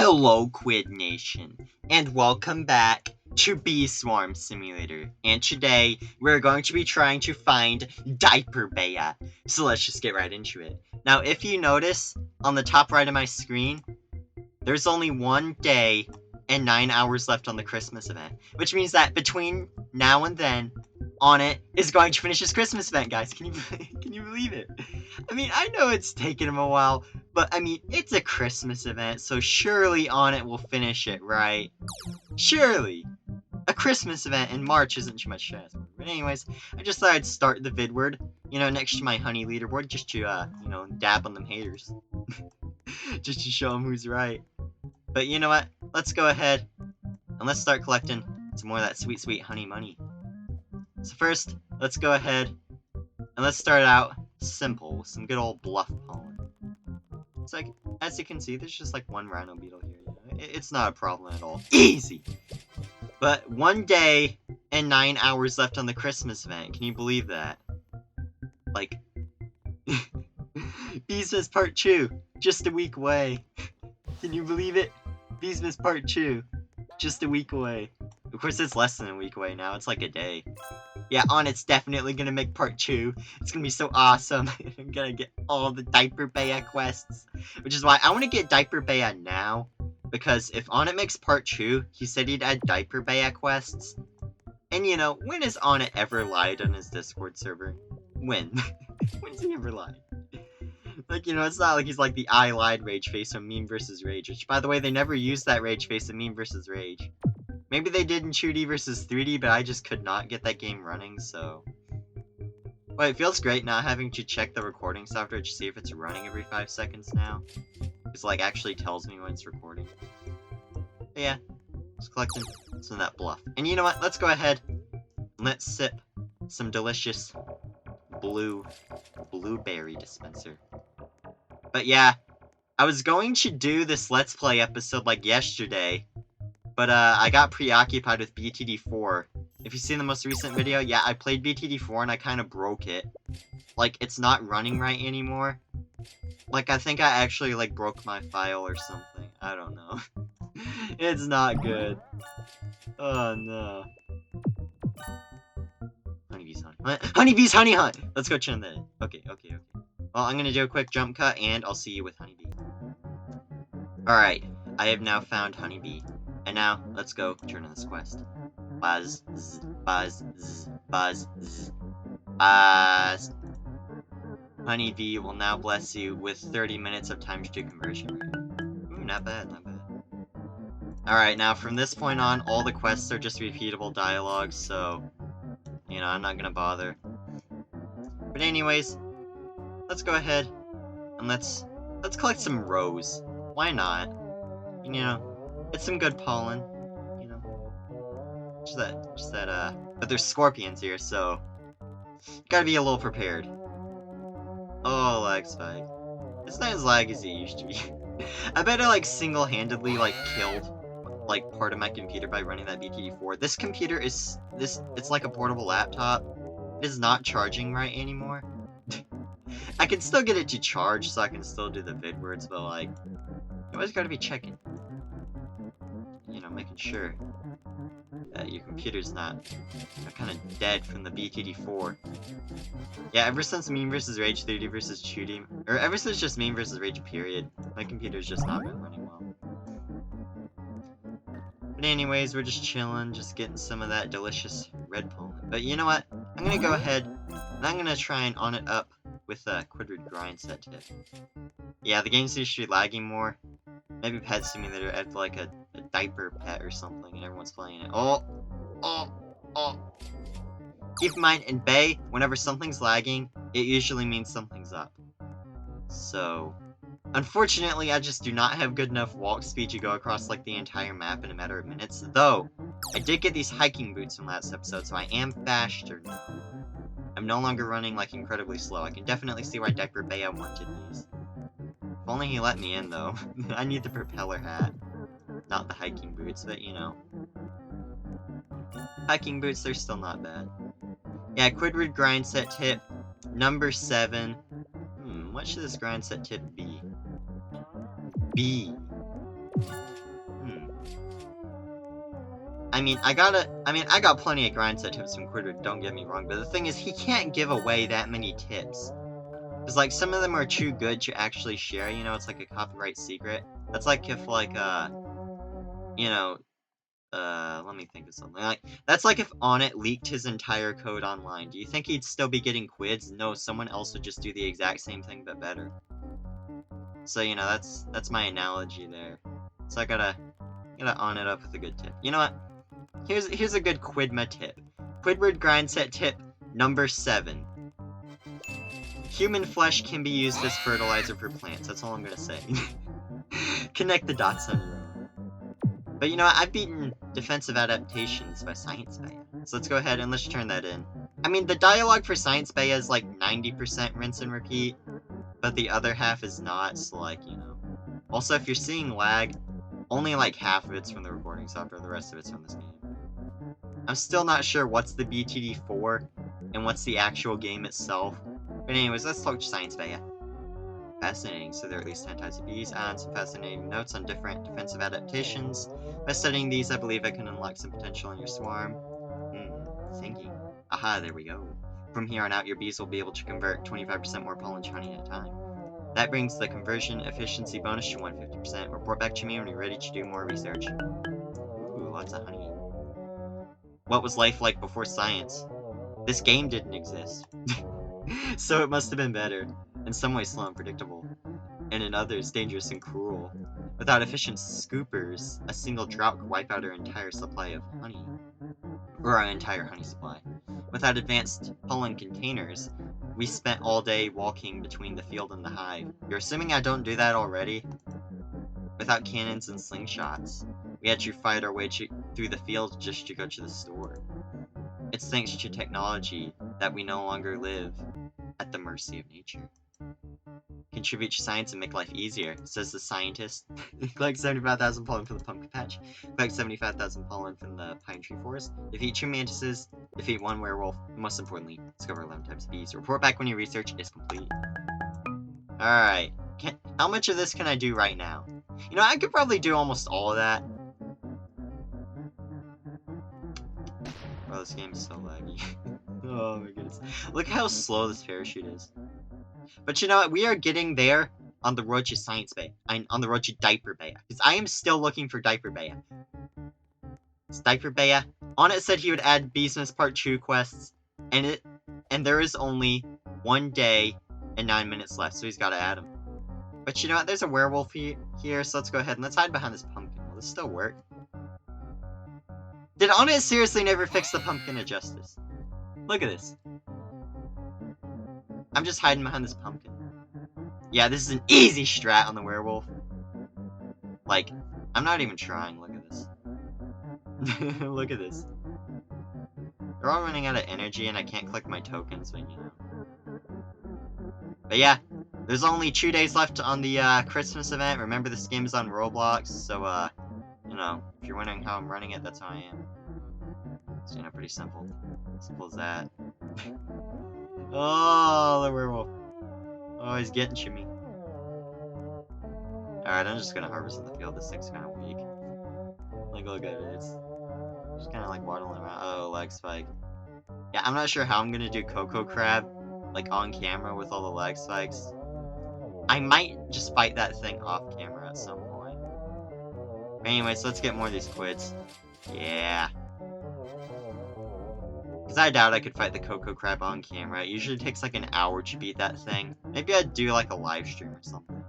Hello, Quid Nation, and welcome back to Bee Swarm Simulator. And today, we're going to be trying to find Diaper Bea. So let's just get right into it. Now, if you notice, on the top right of my screen, there's only 1 day and 9 hours left on the Christmas event. Which means that between now and then, on it is going to finish his Christmas event, guys. Can you believe it? I mean, I know it's taken him a while, but I mean, it's a Christmas event, so surely on it will finish it, right? Surely. A Christmas event in March isn't too much to ask. But anyways, I just thought I'd start the vidward, next to my honey leaderboard, just to, dab on them haters. Just to show them who's right. But you know what? Let's go ahead and let's start collecting some more of that sweet, sweet honey money. So first, let's go ahead and let's start out simple with some good old bluff pollen. It's like, as you can see, there's just like one Rhino Beetle here. It's not a problem at all. Easy! But 1 day and 9 hours left on the Christmas event. Can you believe that? Like, Beesmas Part 2, just a week away. Can you believe it? Beesmas Part 2, just a week away. Of course, it's less than a week away now. It's like a day. Yeah, it's definitely gonna make part 2. It's gonna be so awesome. I'm gonna get all the Diaper Bea quests. Which is why I want to get Diaper Bea now. Because if Onnit makes part 2, he said he'd add Diaper Bea quests. And when has Onnit ever lied on his Discord server? When? When has he ever lied? Like, it's not like he's like the I lied rage face from Meme vs. Rage. Which, by the way, they never used that rage face in Meme vs. Rage. Maybe they did in 2D versus 3D, but I just could not get that game running, so... Well, it feels great not having to check the recording software to see if it's running every 5 seconds now. It's like, actually tells me when it's recording. But yeah, just collecting some of that bluff. And you know what? Let's go ahead and let's sip some delicious blueberry dispenser. But yeah, I was going to do this Let's Play episode like yesterday, but I got preoccupied with BTD4. If you've seen the most recent video, yeah, I played BTD4 and I kind of broke it. Like, it's not running right anymore. Like, I think I actually, like, broke my file or something. I don't know. It's not good. Oh, no. Honeybees hunt. Honeybees honey hunt! Let's go chill in there. Okay. Well, I'm gonna do a quick jump cut, and I'll see you with Honeybee. Alright, I have now found Honeybee. And now, let's go turn on this quest. Buzz, zzz, buzz, zzz, buzz, zzz, buzz. Honeybee will now bless you with 30 minutes of time to do conversion. Ooh, not bad. Alright, now from this point on, all the quests are just repeatable dialogue, so, I'm not gonna bother. But anyways, let's go ahead and let's collect some rose. Why not? It's some good pollen, Just that, but there's scorpions here, so gotta be a little prepared. Oh, lag spike. It's not as lag as it used to be. I bet I, like, single-handedly, like, killed, like, part of my computer by running that BTD4. This computer is, it's like a portable laptop. It is not charging right anymore. I can still get it to charge, so I can still do the vidwords, but, like, you always gotta be checking. Making sure that your computer's not kind of dead from the BTD4. Yeah, ever since Meme vs. Rage 3D vs. 2D, or ever since just Meme vs. Rage period, my computer's just not been running well. But anyways, we're just chilling, just getting some of that delicious red pollen. But you know what? I'm gonna go ahead, and I'm gonna try and on it up with a Quidward grind set tip. Yeah, the game seems to be lagging more. Maybe Pet Simulator add like a diaper pet or something, and everyone's playing it. Oh! Keep in mind, in Bay, whenever something's lagging, it usually means something's up. So, unfortunately, I just do not have good enough walk speed to go across like the entire map in a matter of minutes. Though, I did get these hiking boots from last episode, so I am faster now. I'm no longer running like incredibly slow. I can definitely see why Diaper Bea wanted these. If only he let me in, though. I need the propeller hat. Not the hiking boots, but Hiking boots, they're still not bad. Yeah, Quidward grind set tip, number 7. What should this grind set tip be? B. I got plenty of grind set tips from Quidward, don't get me wrong, but the thing is, he can't give away that many tips. Because, like, some of them are too good to actually share, you know, it's like a copyright secret. That's like if, like, you know, let me think of something. Like, that's like if Onnit leaked his entire code online. Do you think he'd still be getting quids? No, someone else would just do the exact same thing, but better. So, you know, that's my analogy there. So I gotta on it up with a good tip. You know what? Here's a good Quidma tip. Quidward grind set tip number 7. Human flesh can be used as fertilizer for plants. That's all I'm gonna say. Connect the dots on your own. But you know what? I've beaten defensive adaptations by Science Baya. So let's go ahead and let's turn that in. I mean, the dialogue for Science Baya is like 90% rinse and repeat, but the other half is not, so like, you know. Also, if you're seeing lag, only like half of it's from the recording software, the rest of it's from this game. I'm still not sure what's the BTD for, and what's the actual game itself. But anyways, let's talk Science Baya. Fascinating, so there are at least 10 types of bees, and some fascinating notes on different defensive adaptations. By studying these, I believe I can unlock some potential in your swarm. Thinking. Aha, there we go. From here on out, your bees will be able to convert 25% more pollen to honey at a time. That brings the conversion efficiency bonus to 150%. Report back to me when you're ready to do more research. Ooh, lots of honey. What was life like before science? This game didn't exist. So it must have been better. In some ways slow and predictable. And in others, dangerous and cruel. Without efficient scoopers, a single drought could wipe out our entire supply of honey. Or our entire honey supply. Without advanced pollen containers, we spent all day walking between the field and the hive. You're assuming I don't do that already? Without cannons and slingshots, we had to fight our way through the field just to go to the store. It's thanks to technology that we no longer live at the mercy of nature. Contribute to science and make life easier, says the scientist. Collect 75,000 pollen from the pumpkin patch. Collect 75,000 pollen from the pine tree forest. Defeat 2 mantises. Defeat 1 werewolf. And most importantly, discover 11 types of bees. Report back when your research is complete. Alright. How much of this can I do right now? You know, I could probably do almost all of that. Oh, this game is so laggy. Oh my goodness. Look how slow this parachute is. But you know what? We are getting there on the road to Science Bay. On the road to Diaper Baya. Because I am still looking for Diaper Baya. It's Diaper Baya. Onnit said he would add Beesmas Part 2 quests. And there is only 1 day and 9 minutes left. So he's got to add them. But you know what? There's a werewolf here. So let's go ahead and let's hide behind this pumpkin. Will this still work? Did Onnit seriously never fix the pumpkin of justice? Look at this. I'm just hiding behind this pumpkin. Yeah, this is an easy strat on the werewolf. Like, I'm not even trying. Look at this. Look at this. They're all running out of energy and I can't collect my tokens, but you know. But yeah, there's only 2 days left on the Christmas event. Remember, this game is on Roblox, so you know, if you're wondering how I'm running it, that's how I am. It's, you know, pretty simple. Simple as that. Oh, the werewolf. Oh, he's getting to me. Alright, I'm just gonna harvest in the field. This thing's kind of weak. Like, look at it. It's just kind of like waddling around. Oh, lag spike. Yeah, I'm not sure how I'm gonna do Cocoa Crab, like, on camera with all the lag spikes. I might just fight that thing off camera at some point. But anyways, let's get more of these quids. Yeah. Because I doubt I could fight the Cocoa Crab on camera. It usually takes like an hour to beat that thing. Maybe I'd do like a live stream or something.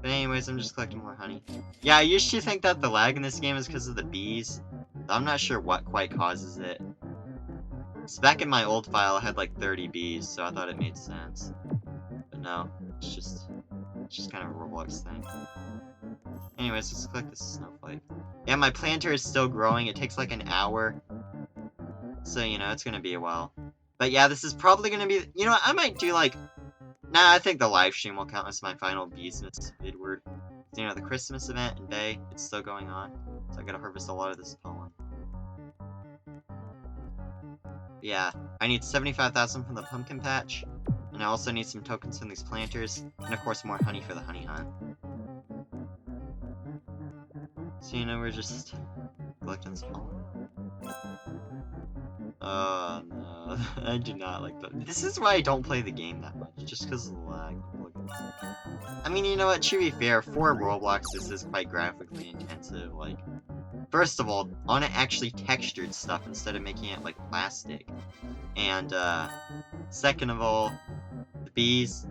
But anyways, I'm just collecting more honey. Yeah, I used to think that the lag in this game is because of the bees. But I'm not sure what quite causes it. So back in my old file, I had like 30 bees, so I thought it made sense. But no, it's just kind of a Roblox thing. Anyways, let's collect this snowflake. Yeah, my planter is still growing. It takes like an hour. So, you know, it's gonna be a while. But yeah, this is probably gonna be... You know what, I might do like... Nah, I think the live stream will count as my final Beesmas Quidward. You know, the Christmas event in Bay, it's still going on. So I gotta harvest a lot of this pollen. Yeah, I need 75,000 from the pumpkin patch. And I also need some tokens from these planters. And of course more honey for the honey hunt. So, you know, we're just collecting this pollen. Oh no, I do not like that. This is why I don't play the game that much, just because of the lag. Look at this. I mean, you know what, to be fair, for Roblox, this is quite graphically intensive. Like, first of all, on it actually textured stuff instead of making it like plastic. And, second of all, the bees,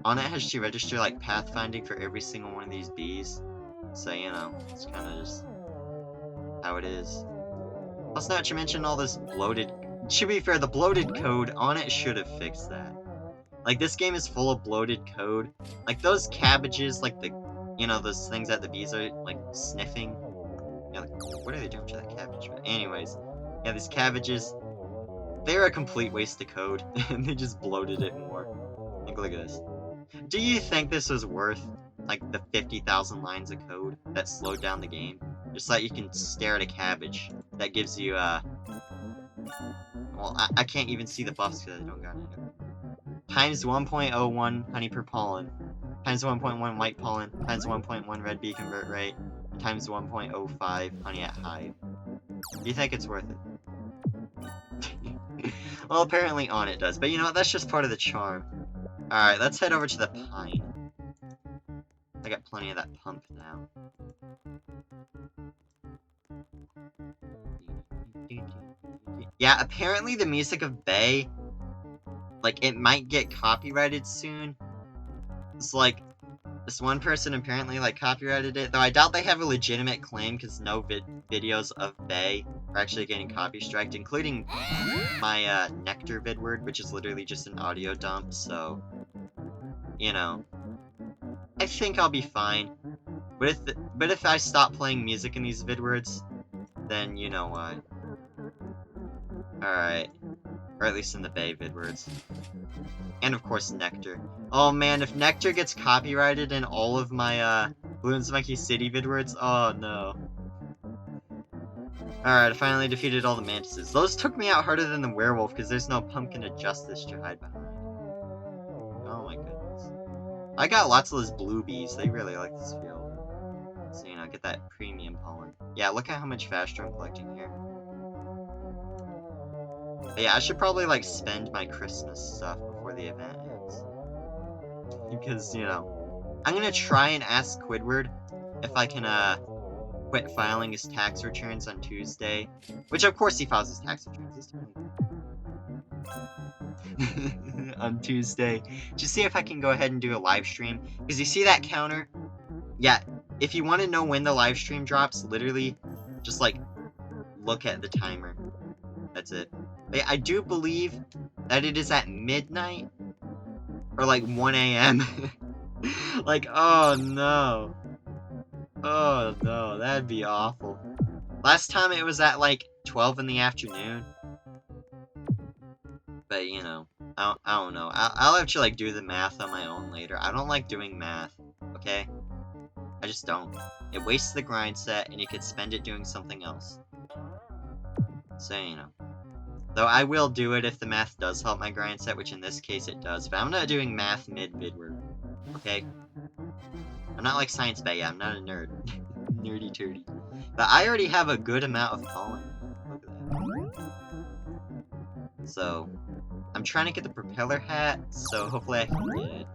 on it has to register like pathfinding for every single one of these bees. So, you know, it's kind of just how it is. Plus, not to mention all this bloated... To be fair, the bloated code on it should have fixed that. Like, this game is full of bloated code. Like, those cabbages, like the... You know, those things that the bees are, like, sniffing. Yeah, like, what are they doing to that cabbage? But anyways, yeah, these cabbages, they're a complete waste of code. And they just bloated it more. Like, look at this. Do you think this was worth, like, the 50,000 lines of code that slowed down the game? Just so that you can stare at a cabbage that gives you, well, I can't even see the buffs because I don't got it. Times 1.01 honey per pollen. Times 1.1 white pollen. Times 1.1 red bee convert rate. Times 1.05 honey at hive. Do you think it's worth it? Well, apparently on it does. But you know what? That's just part of the charm. Alright, let's head over to the pine. I got plenty of that pump now. Yeah, apparently the music of Bay, like, it might get copyrighted soon. It's like, this one person apparently, like, copyrighted it, though I doubt they have a legitimate claim, because no videos of Bay are actually getting copy striked, including my, Nectar vidword, which is literally just an audio dump, so, you know, I think I'll be fine. But if I stop playing music in these vidwords, then you know why. Alright. Or at least in the Bay vidwords. And of course Nectar. Oh man, if Nectar gets copyrighted in all of my Bloons Monkey City vidwords, oh no. Alright, I finally defeated all the mantises. Those took me out harder than the werewolf because there's no pumpkin of justice to hide behind. Oh my goodness. I got lots of those blue bees. They really like this field. So, you know, get that premium pollen. Yeah, look at how much faster I'm collecting here. But yeah, I should probably, like, spend my Christmas stuff before the event ends. Because, you know, I'm gonna try and ask Quidward if I can, quit filing his tax returns on Tuesday. Which, of course, he files his tax returns. He's totally on Tuesday. Just see if I can go ahead and do a live stream. Because you see that counter? Yeah, if you want to know when the live stream drops, literally, just, like, look at the timer. That's it. But I do believe that it is at midnight. Or, like, 1 a.m. Like, oh, no. Oh, no, that'd be awful. Last time it was at, like, 12 in the afternoon. But, you know, I don't know. I'll have to, like, do the math on my own later. I don't like doing math, okay? I just don't. It wastes the grind set, and you could spend it doing something else. So, you know. Though I will do it if the math does help my grind set, which in this case it does. But I'm not doing math mid-vidward, okay? I'm not like Science Bay, I'm not a nerd. Nerdy turdy. But I already have a good amount of pollen. Look at that. So, I'm trying to get the Propeller Hat, so hopefully I can get it.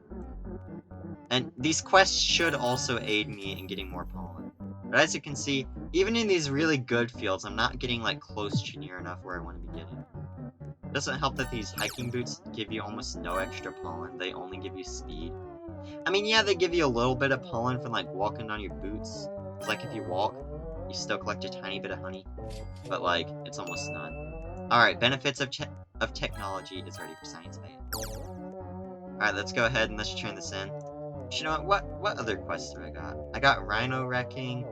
And these quests should also aid me in getting more pollen. But as you can see, even in these really good fields, I'm not getting, like, close to near enough where I want to be getting. It doesn't help that these hiking boots give you almost no extra pollen, they only give you speed. I mean, yeah, they give you a little bit of pollen from, like, walking on your boots. It's like if you walk, you still collect a tiny bit of honey. But, like, it's almost none. Alright, benefits of technology is ready for Science Bay. Alright, let's go ahead and let's turn this in. You know what other quests do I got? I got Rhino Wrecking.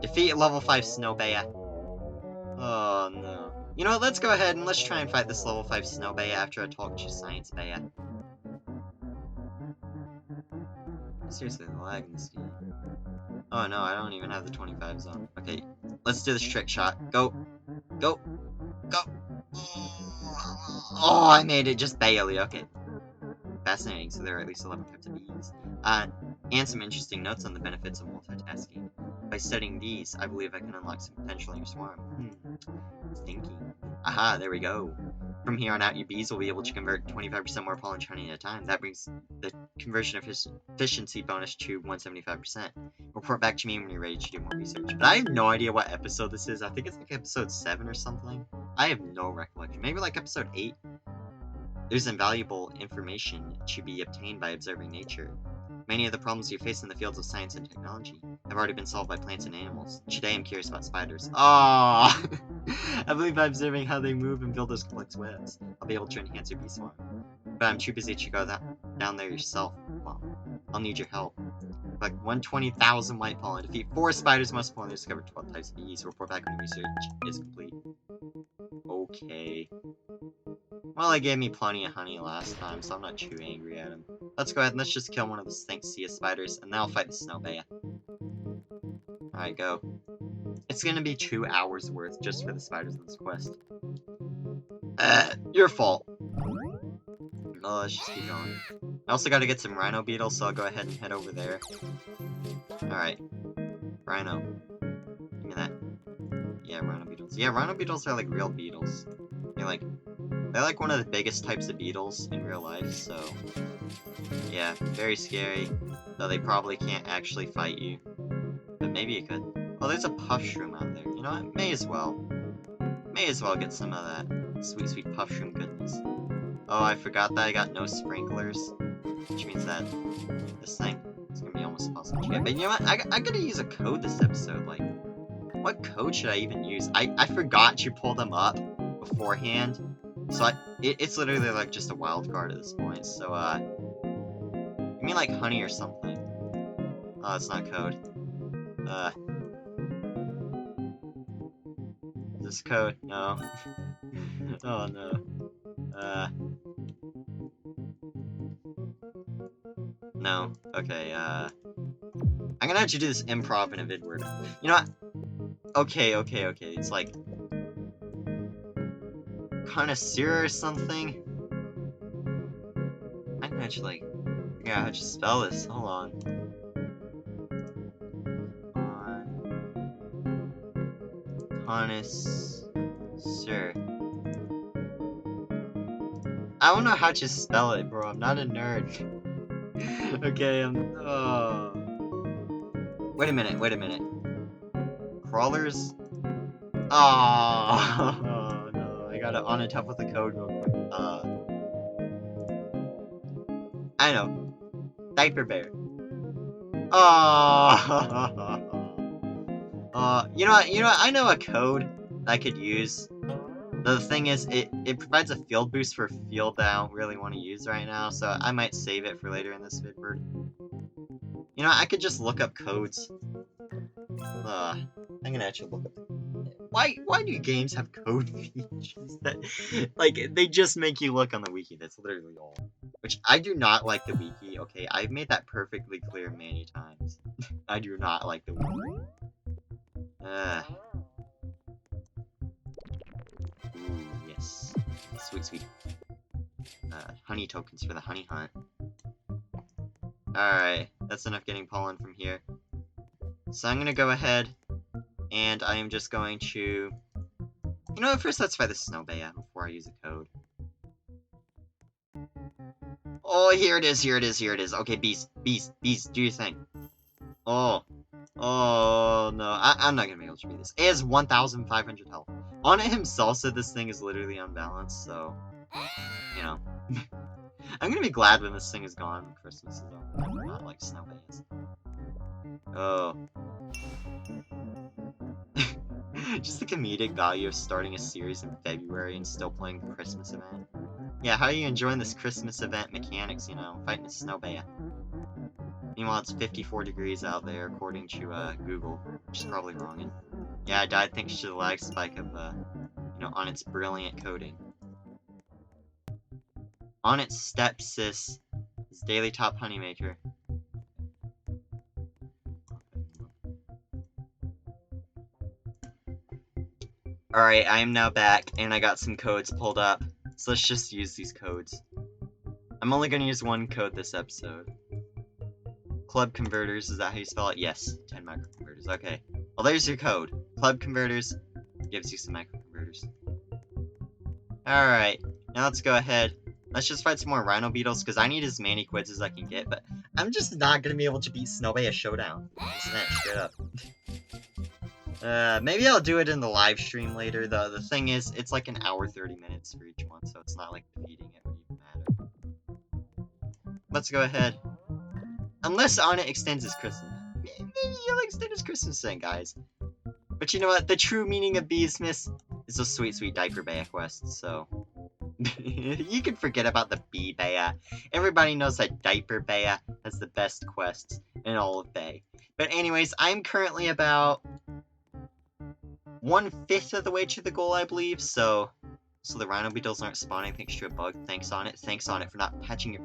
Defeat level 5 Snow Bear. Oh no. You know what, let's go ahead and let's try and fight this level 5 Snow Bear after I talk to Science Bear. Seriously, the lag in this game. Oh no, I don't even have the 25 zone. Okay, let's do this trick shot. Go. Go. Go. Oh, I made it just barely. Okay. Fascinating, so there are at least 11 types of bees. And some interesting notes on the benefits of multitasking. By studying these, I believe I can unlock some potential in your swarm. Thinking. Aha, there we go. From here on out, your bees will be able to convert 25% more pollen to honey at a time. That brings the conversion efficiency bonus to 175%. Report back to me when you're ready to do more research. But I have no idea what episode this is. I think it's like episode 7 or something. I have no recollection. Maybe like episode 8? There's invaluable information to be obtained by observing nature. Many of the problems you face in the fields of science and technology have already been solved by plants and animals. Today I'm curious about spiders. Ah! I believe by observing how they move and build those complex webs, I'll be able to enhance your bee swarm. But I'm too busy to go down there yourself. Well, I'll need your help. Like 120,000 white pollen. Defeat 4 spiders, most pollen, discover 12 types of bees. Report back when research is complete. Okay. Well, they gave me plenty of honey last time, so I'm not too angry at him. Let's go ahead and let's just kill one of the Sphinxia spiders, and then I'll fight the Snow Bea. Alright, go. It's gonna be 2 hours worth just for the spiders in this quest. Your fault. Oh, let's just keep going. I also gotta get some Rhino Beetles, so I'll go ahead and head over there. Alright. Rhino. Give me that. Yeah, Rhino Beetles. Yeah, Rhino Beetles are like real beetles. They're like one of the biggest types of beetles in real life, so... yeah, very scary. Though they probably can't actually fight you. But maybe you could. Oh, there's a puff shroom out there. You know what? May as well. May as well get some of that sweet, sweet puff shroom goodness. Oh, I forgot that I got no sprinklers. Which means that this thing is gonna be almost impossible to get. But you know what? I gotta use a code this episode. Like, what code should I even use? I forgot to pull them up beforehand. So it's literally like just a wild card at this point. So you mean like honey or something? Oh, it's not code. Is this code? No. Oh no. No. Okay. I'm gonna have to do this improv in a vid word. You know what? Okay. It's like connoisseur or something. I can actually figure out how to spell this. Hold on. Connoisseur. I don't know how to spell it, bro. I'm not a nerd. Okay, oh. Wait a minute. Crawlers? Oh, no. I gotta on top with the code real quick. I know. Diaper bear. Oh. You know what? I know a code that I could use. The thing is, it provides a field boost for a field that I don't really want to use right now, so I might save it for later in this vidword. You know, I could just look up codes. I'm gonna actually look up. Why do games have code features that, like, they just make you look on the wiki? That's literally all. Which I do not like the wiki. Okay, I've made that perfectly clear many times. I do not like the wiki. Ooh, yes. Sweet. Honey tokens for the honey hunt. Alright, that's enough getting pollen from here. So I'm gonna go ahead, and I am just going to... You know what, first let's try the Snow Bea before I use a code. Oh, here it is. Okay, bees, do your thing. Oh, no, I'm not gonna be able to read this. It has 1,500 health. On it himself said this thing is literally unbalanced, so, you know. I'm gonna be glad when this thing is gone when Christmas is over. Not like Snow Beas. Oh. Just the comedic value of starting a series in February and still playing the Christmas event. Yeah, how are you enjoying this Christmas event mechanics, you know, fighting a Snow Bea? Meanwhile, it's 54 degrees out there, according to, Google, which is probably wrong. And yeah, I died thanks to the lag spike of, you know, on its brilliant coding. On its stepsis, his daily top honeymaker. Alright, I am now back, and I got some codes pulled up. So let's just use these codes. I'm only gonna use one code this episode. Club converters, is that how you spell it? Yes, 10 microconverters. Okay. Well, there's your code. Club converters gives you some microconverters. Alright, now let's go ahead. Let's just fight some more Rhino Beetles, because I need as many quids as I can get, but I'm just not going to be able to beat Snowbay a showdown. Isn't that straight up? Maybe I'll do it in the live stream later. The thing is, it's like an hour 30 minutes for each one, so it's not like defeating it would even matter. Let's go ahead. Unless Anna extends his Christmas. Maybe he'll extend his Christmas thing, guys. But you know what? The true meaning of Beesmas is those sweet, sweet Diaper Bea quests, so... you can forget about the Bee Bea. Everybody knows that Diaper Bea has the best quests in all of Bay. But anyways, I'm currently about 1/5 of the way to the goal, I believe, so the Rhino Beetles aren't spawning thanks to a bug. Thanks on it for not patching your...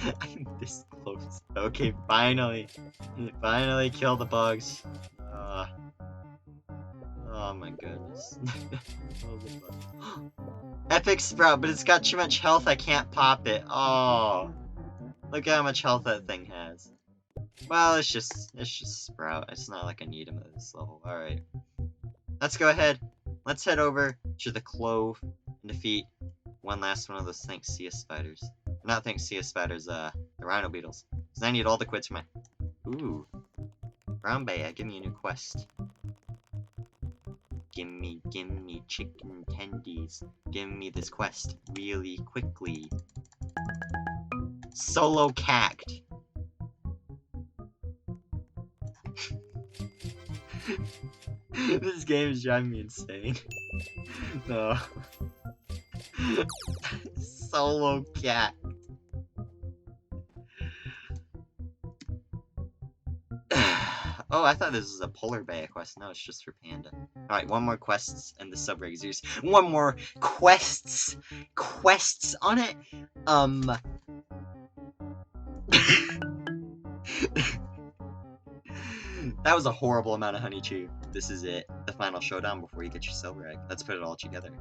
I'm this close. Okay, finally kill the bugs. Oh my goodness. Epic Sprout, but it's got too much health, I can't pop it. Oh, look at how much health that thing has. Well, it's just Sprout. It's not like I need him at this level. Alright. Let's go ahead. Let's head over to the Clove and defeat one last one of those Thanks-Sia spiders. Not Thanks-Sia spiders, the Rhino Beetles. Because I need all the quids for my... Ooh. Brown Bea, give me a new quest. Gimme chicken tendies. Give me this quest really quickly. Solo cacked. This game is driving me insane. No. Solo cat. Oh, I thought this was a Polar Bear quest. No, it's just for Panda. Alright, one more quests and the sub-regulars. One more quests! Quests on it? That was a horrible amount of honey chew. This is it. The final showdown before you get your silver egg. Let's put it all together.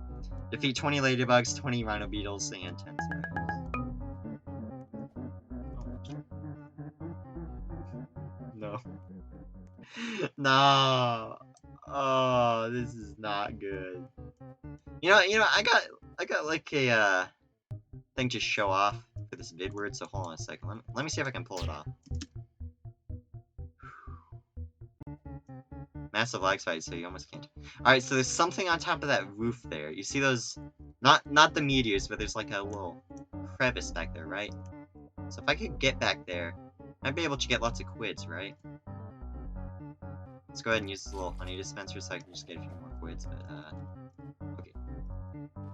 Defeat 20 ladybugs, 20 Rhino Beetles, and 10 spiders. No. No. Oh, this is not good. You know, I got like a thing to show off for this Quidward, so hold on a second. Let me see if I can pull it off. Massive lag spike, so you almost can't. Alright, so there's something on top of that roof there. You see those, not the meteors, but there's like a little crevice back there, right? So if I could get back there, I'd be able to get lots of quids, right? Let's go ahead and use this little honey dispenser so I can just get a few more quids, but, okay.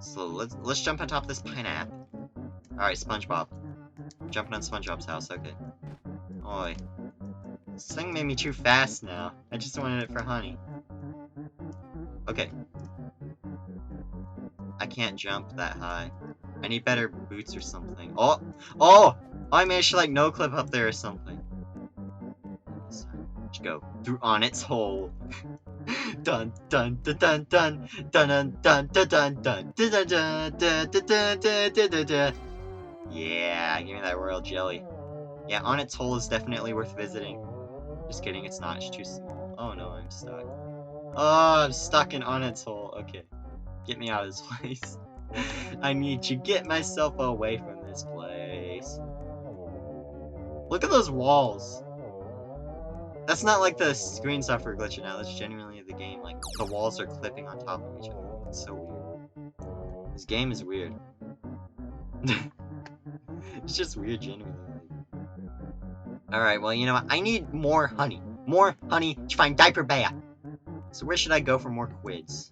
So let's jump on top of this pineapple. Alright, SpongeBob. Jumping on SpongeBob's house, okay. Oi. This thing made me too fast now. I just wanted it for honey. Okay. I can't jump that high. I need better boots or something. Oh! Oh! I managed to like no-clip up there or something. Let's go through on its hole. Dun dun dun dun dun dun dun dun dun dun dun dun dun dun dun dun. Yeah, give me that royal jelly. Yeah, on its hole is definitely worth visiting. Just kidding, it's not. It's too small. Oh no, I'm stuck. Oh, I'm stuck in on its hole. Okay, get me out of this place. I need to get myself away from this place. Look at those walls. That's not like the screen software glitching out. That's genuinely the game. Like, the walls are clipping on top of each other. It's so weird. This game is weird. It's just weird, genuinely. Alright, well, you know what? I need more honey. More honey to find Diaper Bea. So where should I go for more quids?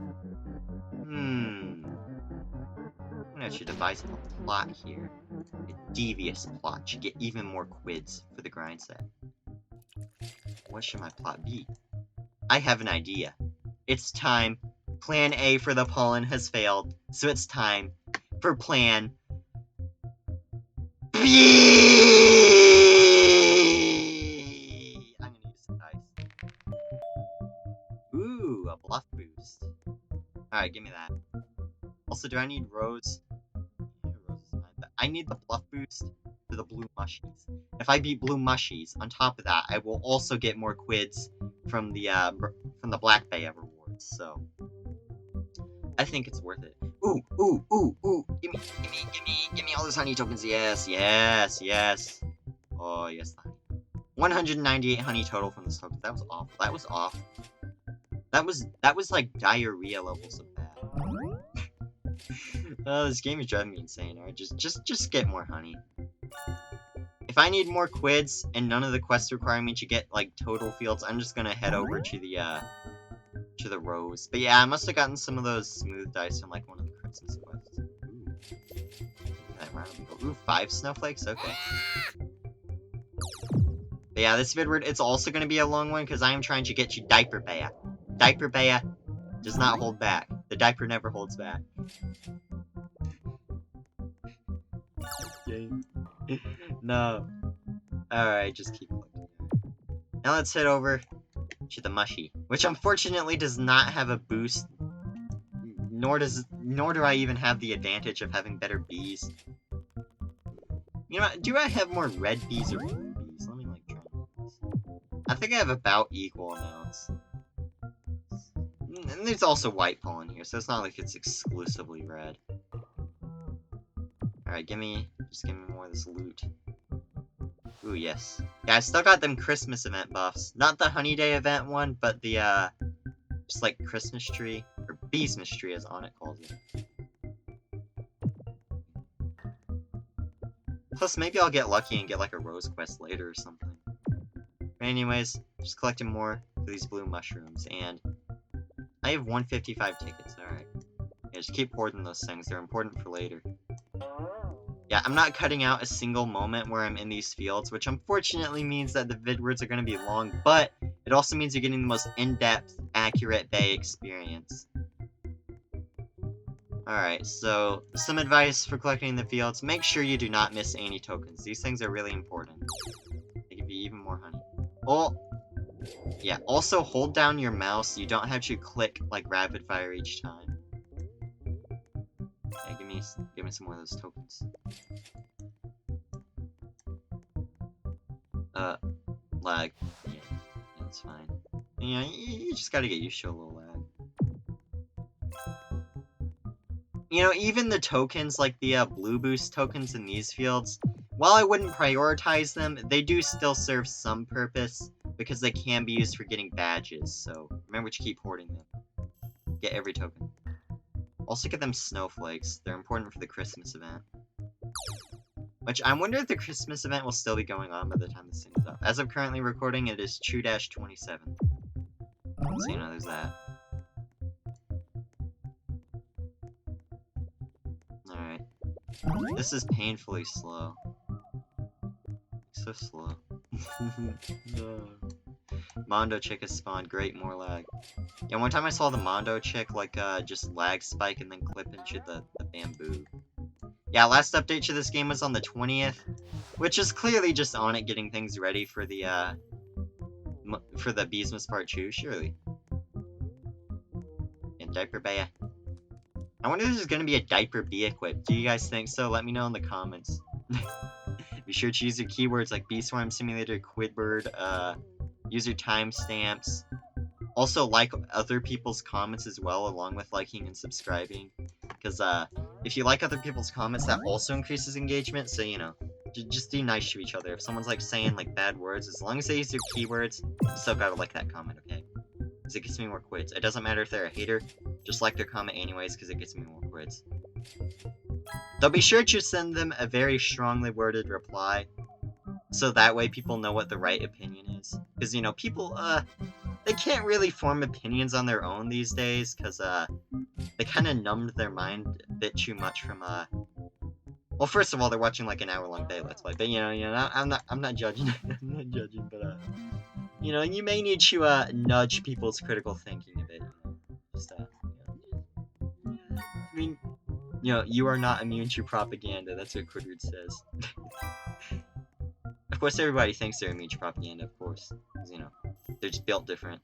I'm gonna actually devise a plot here. A devious plot to get even more quids for the grind set. What should my plot be? I have an idea. It's time. Plan A for the pollen has failed, so it's time for Plan B! I'm gonna use some dice. Ooh, a bluff boost. Alright, give me that. Also, do I need rose? Yeah, rose is fine, but I need the bluff boost for the blue mushies. If I beat blue mushies, on top of that, I will also get more quids from the black Baya rewards. So I think it's worth it. Ooh, ooh, ooh, ooh! Give me all those honey tokens. Yes, yes, yes. Oh yes, the honey. 198 honey total from this token. That was awful. That was off. That was like diarrhea levels of bad. Oh, this game is driving me insane. Alright, just get more honey. If I need more quids and none of the quests require me to get like total fields, I'm just gonna head over to the rose. But yeah, I must have gotten some of those smooth dice from like one of the Christmas quests. Ooh, 5 snowflakes. Okay. But yeah, this vidward, it's also gonna be a long one because I am trying to get you Diaper Baya. Diaper Baya does not hold back. The diaper never holds back. No. Alright, just keep looking. Now let's head over to the mushy, which unfortunately does not have a boost, nor do I even have the advantage of having better bees. You know what, do I have more red bees or blue bees? Let me like try this. I think I have about equal amounts. And there's also white pollen here, so it's not like it's exclusively red. Alright, just give me more of this loot. Ooh, yes. Yeah, I still got them Christmas event buffs. Not the Honey Day event one, but the, just like Christmas tree, or Beesmas tree as Onnit calls it. Plus, maybe I'll get lucky and get like a rose quest later or something. But anyways, just collecting more for these blue mushrooms, and I have 155 tickets, alright. Yeah, just keep hoarding those things, they're important for later. Yeah, I'm not cutting out a single moment where I'm in these fields, which unfortunately means that the vidwords are going to be long, but it also means you're getting the most in-depth, accurate Bay experience. Alright, so some advice for collecting the fields. Make sure you do not miss any tokens. These things are really important. They give you even more honey. Oh, yeah, also hold down your mouse. You don't have to click like rapid fire each time. Yeah, give me some more of those tokens. Lag. Yeah, that's fine. Yeah, you just gotta get used to a little lag. You know, even the tokens, like the blue boost tokens in these fields, while I wouldn't prioritize them, they do still serve some purpose, because they can be used for getting badges, so remember to keep hoarding them. Get every token. Also get them snowflakes, they're important for the Christmas event. Which, I wonder if the Christmas event will still be going on by the time this thing is up. As of currently recording, it is 2-27. So, you know, there's that. Alright. This is painfully slow. So slow. No. Mondo chick has spawned. Great, more lag. Yeah, one time I saw the Mondo chick, like, just lag spike and then clip into the bamboo. Yeah, last update to this game was on the 20th, which is clearly just on it getting things ready for the Beesmas Part 2, surely. And Diaper Baya. I wonder if there's gonna be a Diaper Bee equipped. Do you guys think so? Let me know in the comments. Be sure to use your keywords like Bee Swarm Simulator, Quidward, use your timestamps. Also, like other people's comments as well, along with liking and subscribing. Because, if you like other people's comments, that also increases engagement, so, you know, just be nice to each other. If someone's, like, saying, like, bad words, as long as they use their keywords, you still gotta like that comment, okay? Because it gets me more quids. It doesn't matter if they're a hater, just like their comment anyways, because it gets me more quids. Though be sure to send them a very strongly worded reply, so that way people know what the right opinion is. Because, you know, people, they can't really form opinions on their own these days, because, they kind of numbed their mind a bit too much from, well, first of all, they're watching, like, an hour-long day Let's Play, but, you know, I'm not judging, I'm not judging, but, you know, you may need to, nudge people's critical thinking a bit, you know, just, you know, I mean, you know, you are not immune to propaganda, that's what Quidward says. Of course, everybody thinks they're immune to propaganda, of course, because, you know, they're just built different.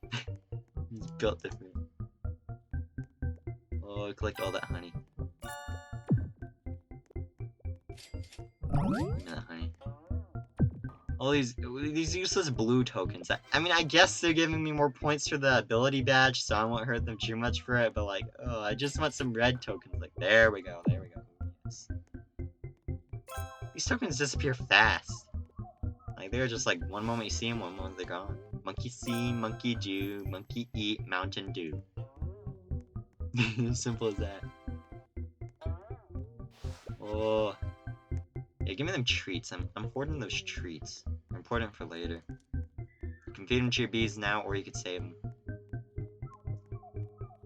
Just built different. Oh, collect all that honey. Give me that honey. All these useless blue tokens. I mean, I guess they're giving me more points for the ability badge, so I won't hurt them too much for it. But like, oh, I just want some red tokens. Like, there we go. There we go. Yes. These tokens disappear fast. Like, they're just like, one moment you see them, one moment they're gone. Monkey see, monkey do, monkey eat, Mountain Dew. Simple as that. Oh. Yeah, give me them treats. I'm hoarding those treats. They're important for later. You can feed them to your bees now, or you could save them.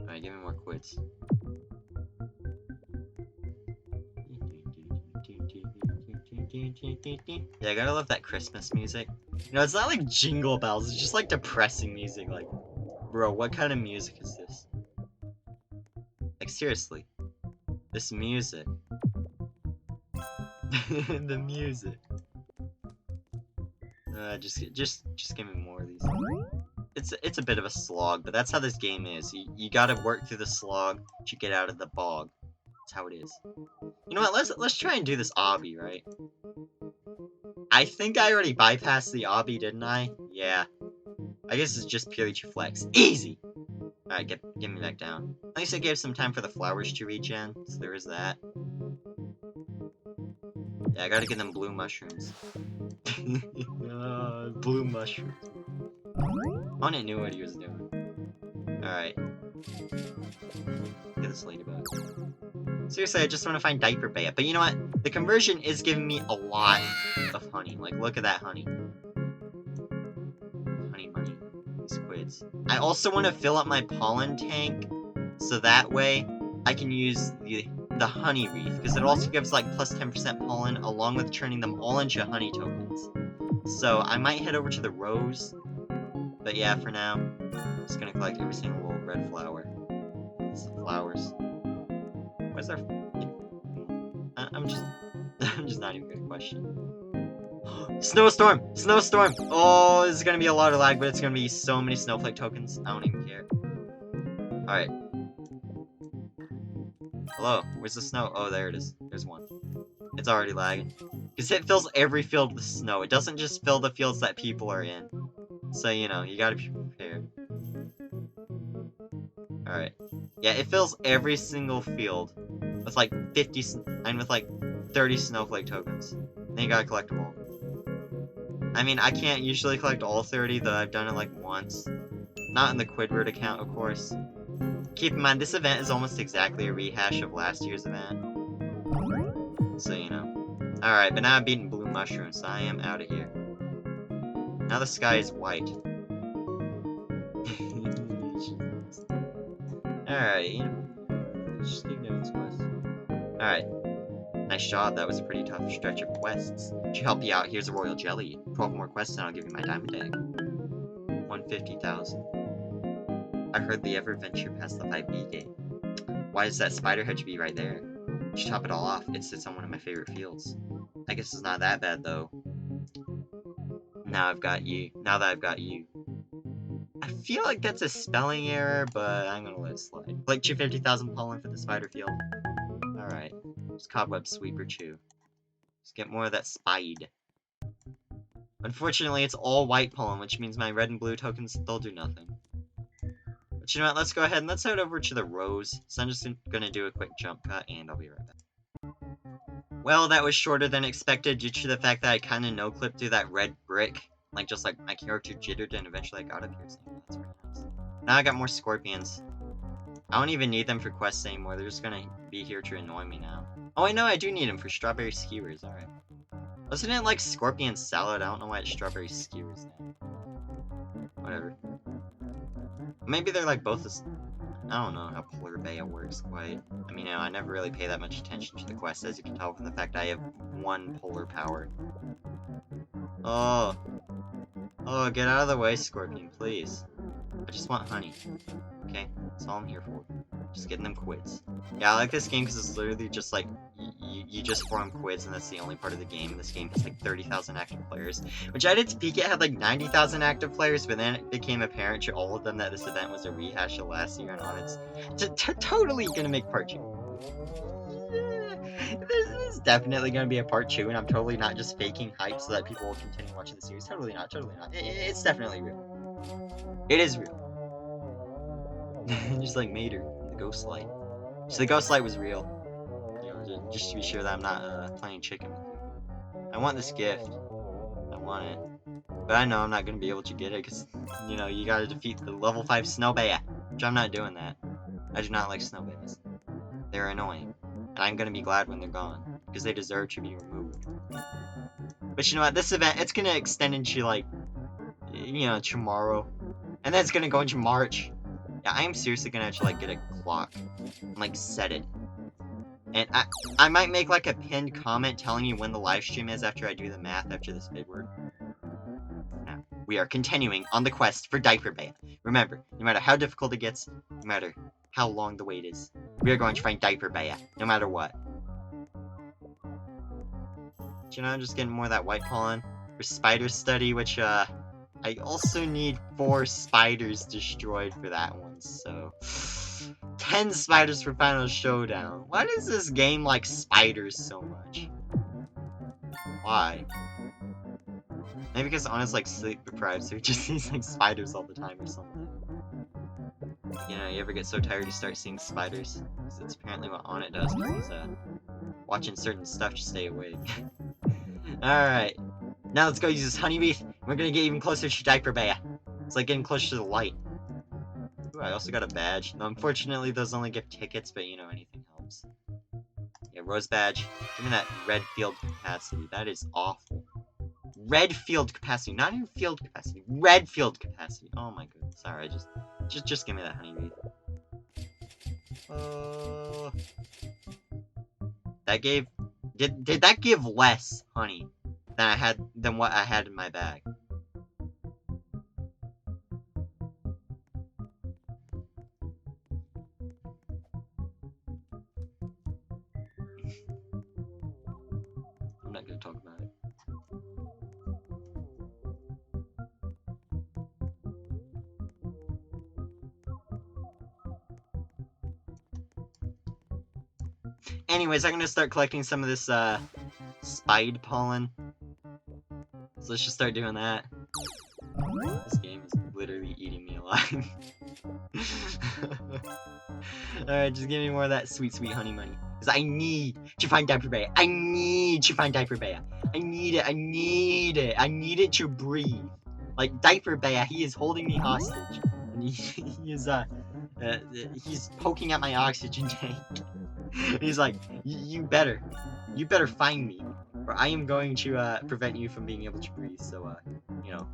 Alright, give me more quids. Yeah, I gotta love that Christmas music. You know, it's not like jingle bells, it's just like depressing music. Like, bro, what kind of music is this? Like, seriously. This music. The music. Just give me more of these. It's a bit of a slog, but that's how this game is. You gotta work through the slog to get out of the bog. That's how it is. You know what? Let's try and do this obby, right? I think I already bypassed the obby, didn't I? Yeah. I guess it's just purely to flex. Easy! Alright, get me back down. At least I gave some time for the flowers to regen, so there is that. Yeah, I gotta get them blue mushrooms. Blue mushrooms. Onnit knew what he was doing. Alright. Get this ladybug. Seriously, I just want to find Diaper Bea. But you know what? The conversion is giving me a lot of honey. Like, look at that honey. Honey. These quids. I also want to fill up my pollen tank, so that way I can use the honey wreath, because it also gives like plus 10% pollen, along with turning them all into honey tokens. So I might head over to the rose. But yeah, for now, I'm just gonna collect every single little red flower. It's the flowers. Where's there? I'm just not even gonna question. Snowstorm! Snowstorm! Oh, this is gonna be a lot of lag, but it's gonna be so many snowflake tokens. I don't even care. Alright. Hello, where's the snow? Oh, there it is. There's one. It's already lagging. Because it fills every field with snow. It doesn't just fill the fields that people are in. So, you know, you gotta be prepared. Alright. Yeah, it fills every single field with like 50, and with like 30 snowflake tokens. Then you gotta collect them all. I mean, I can't usually collect all 30, though I've done it like once. Not in the Quidward account, of course. Keep in mind, this event is almost exactly a rehash of last year's event. So, you know. Alright, but now I'm beating blue mushrooms, so I am out of here. Now the sky is white. Alright, you know. Just keep doing this quest. Alright. Nice job, that was a pretty tough stretch of quests. To help you out, here's a royal jelly. 12 more quests and I'll give you my diamond egg. 150,000. I heard the ever venture past the 5B gate. Why does that spider hedge be right there? To top it all off, it sits on one of my favorite fields. I guess it's not that bad though. Now that I've got you. I feel like that's a spelling error, but I'm gonna let it slide. Like 250,000 pollen for the spider field. Alright. Just cobweb sweeper chew. Just get more of that spide. Unfortunately, it's all white pollen, which means my red and blue tokens, they'll do nothing. But you know what, let's go ahead and let's head over to the rose. So I'm just gonna do a quick jump cut, and I'll be right back. Well, that was shorter than expected due to the fact that I kind of no-clipped through that red brick. Like, just like my character jittered, and eventually I got up here. So that's pretty nice. Now I got more scorpions. I don't even need them for quests anymore. They're just gonna be here to annoy me now. Oh, I know I do need them for strawberry skewers. Alright. Wasn't it like scorpion salad? I don't know why it's strawberry skewers then. Whatever. Maybe they're like both this. I don't know how Polar Bea works quite. I mean, you know, I never really pay that much attention to the quest, as you can tell from the fact I have one polar power. Oh. Oh, get out of the way, Scorpion, please. I just want honey. Okay? That's all I'm here for. Just getting them quids. Yeah, I like this game because it's literally just like, you just form quids and that's the only part of the game. This game has like 30,000 active players. Which I did peek, it had like 90,000 active players, but then it became apparent to all of them that this event was a rehash of last year, and on it's totally gonna make part 2. This definitely going to be a part 2, and I'm totally not just faking hype so that people will continue watching the series. Totally not, totally not. It's definitely real. It is real. Just like Mater, the ghost light. So the ghost light was real. You know, just to be sure that I'm not playing chicken with you. I want this gift. I want it. But I know I'm not going to be able to get it because, you know, you gotta defeat the level 5 snow bear. Which I'm not doing that. I do not like snow bears. They're annoying. And I'm going to be glad when they're gone. Because they deserve to be removed. But you know what? This event, it's going to extend into, like, you know, tomorrow. And then it's going to go into March. Yeah, I am seriously going to actually, like, get a clock. And, like, set it. And I might make, like, a pinned comment telling you when the live stream is after I do the math after this big word. Now, we are continuing on the quest for Diaper Bear. Remember, no matter how difficult it gets, no matter how long the wait is, we are going to find Diaper Bear, no matter what. But, you know, I'm just getting more of that white pollen for spider study, which, I also need 4 spiders destroyed for that one, so... 10 spiders for Final Showdown. Why does this game like spiders so much? Why? Maybe because Anna's like sleep deprived, so he just sees like spiders all the time or something. You know, you ever get so tired you start seeing spiders? Because that's apparently what Anna does when he's watching certain stuff to stay awake. Alright. Now let's go use this honeybee. We're gonna get even closer to Diaper Bear. It's like getting closer to the light. Ooh, I also got a badge. No, unfortunately, those only give tickets, but you know, anything helps. Yeah, rose badge. Give me that red field capacity. That is awful. Red field capacity, not even field capacity. Red field capacity. Oh my goodness. Sorry, just give me that honeybee. That gave. Did that give less honey than what I had in my bag? I'm not gonna talk about it. Anyways, I'm gonna start collecting some of this spide pollen. So let's just start doing that. This game is literally eating me alive. Alright, just give me more of that sweet, sweet honey money. Because I need to find Diaper Bear. I need to find Diaper Bear. I need it. I need it. I need it to breathe. Like, Diaper Bear, he is holding me hostage. And he is, he's poking at my oxygen tank. He's like, you better find me, or I am going to, prevent you from being able to breathe, so, you know.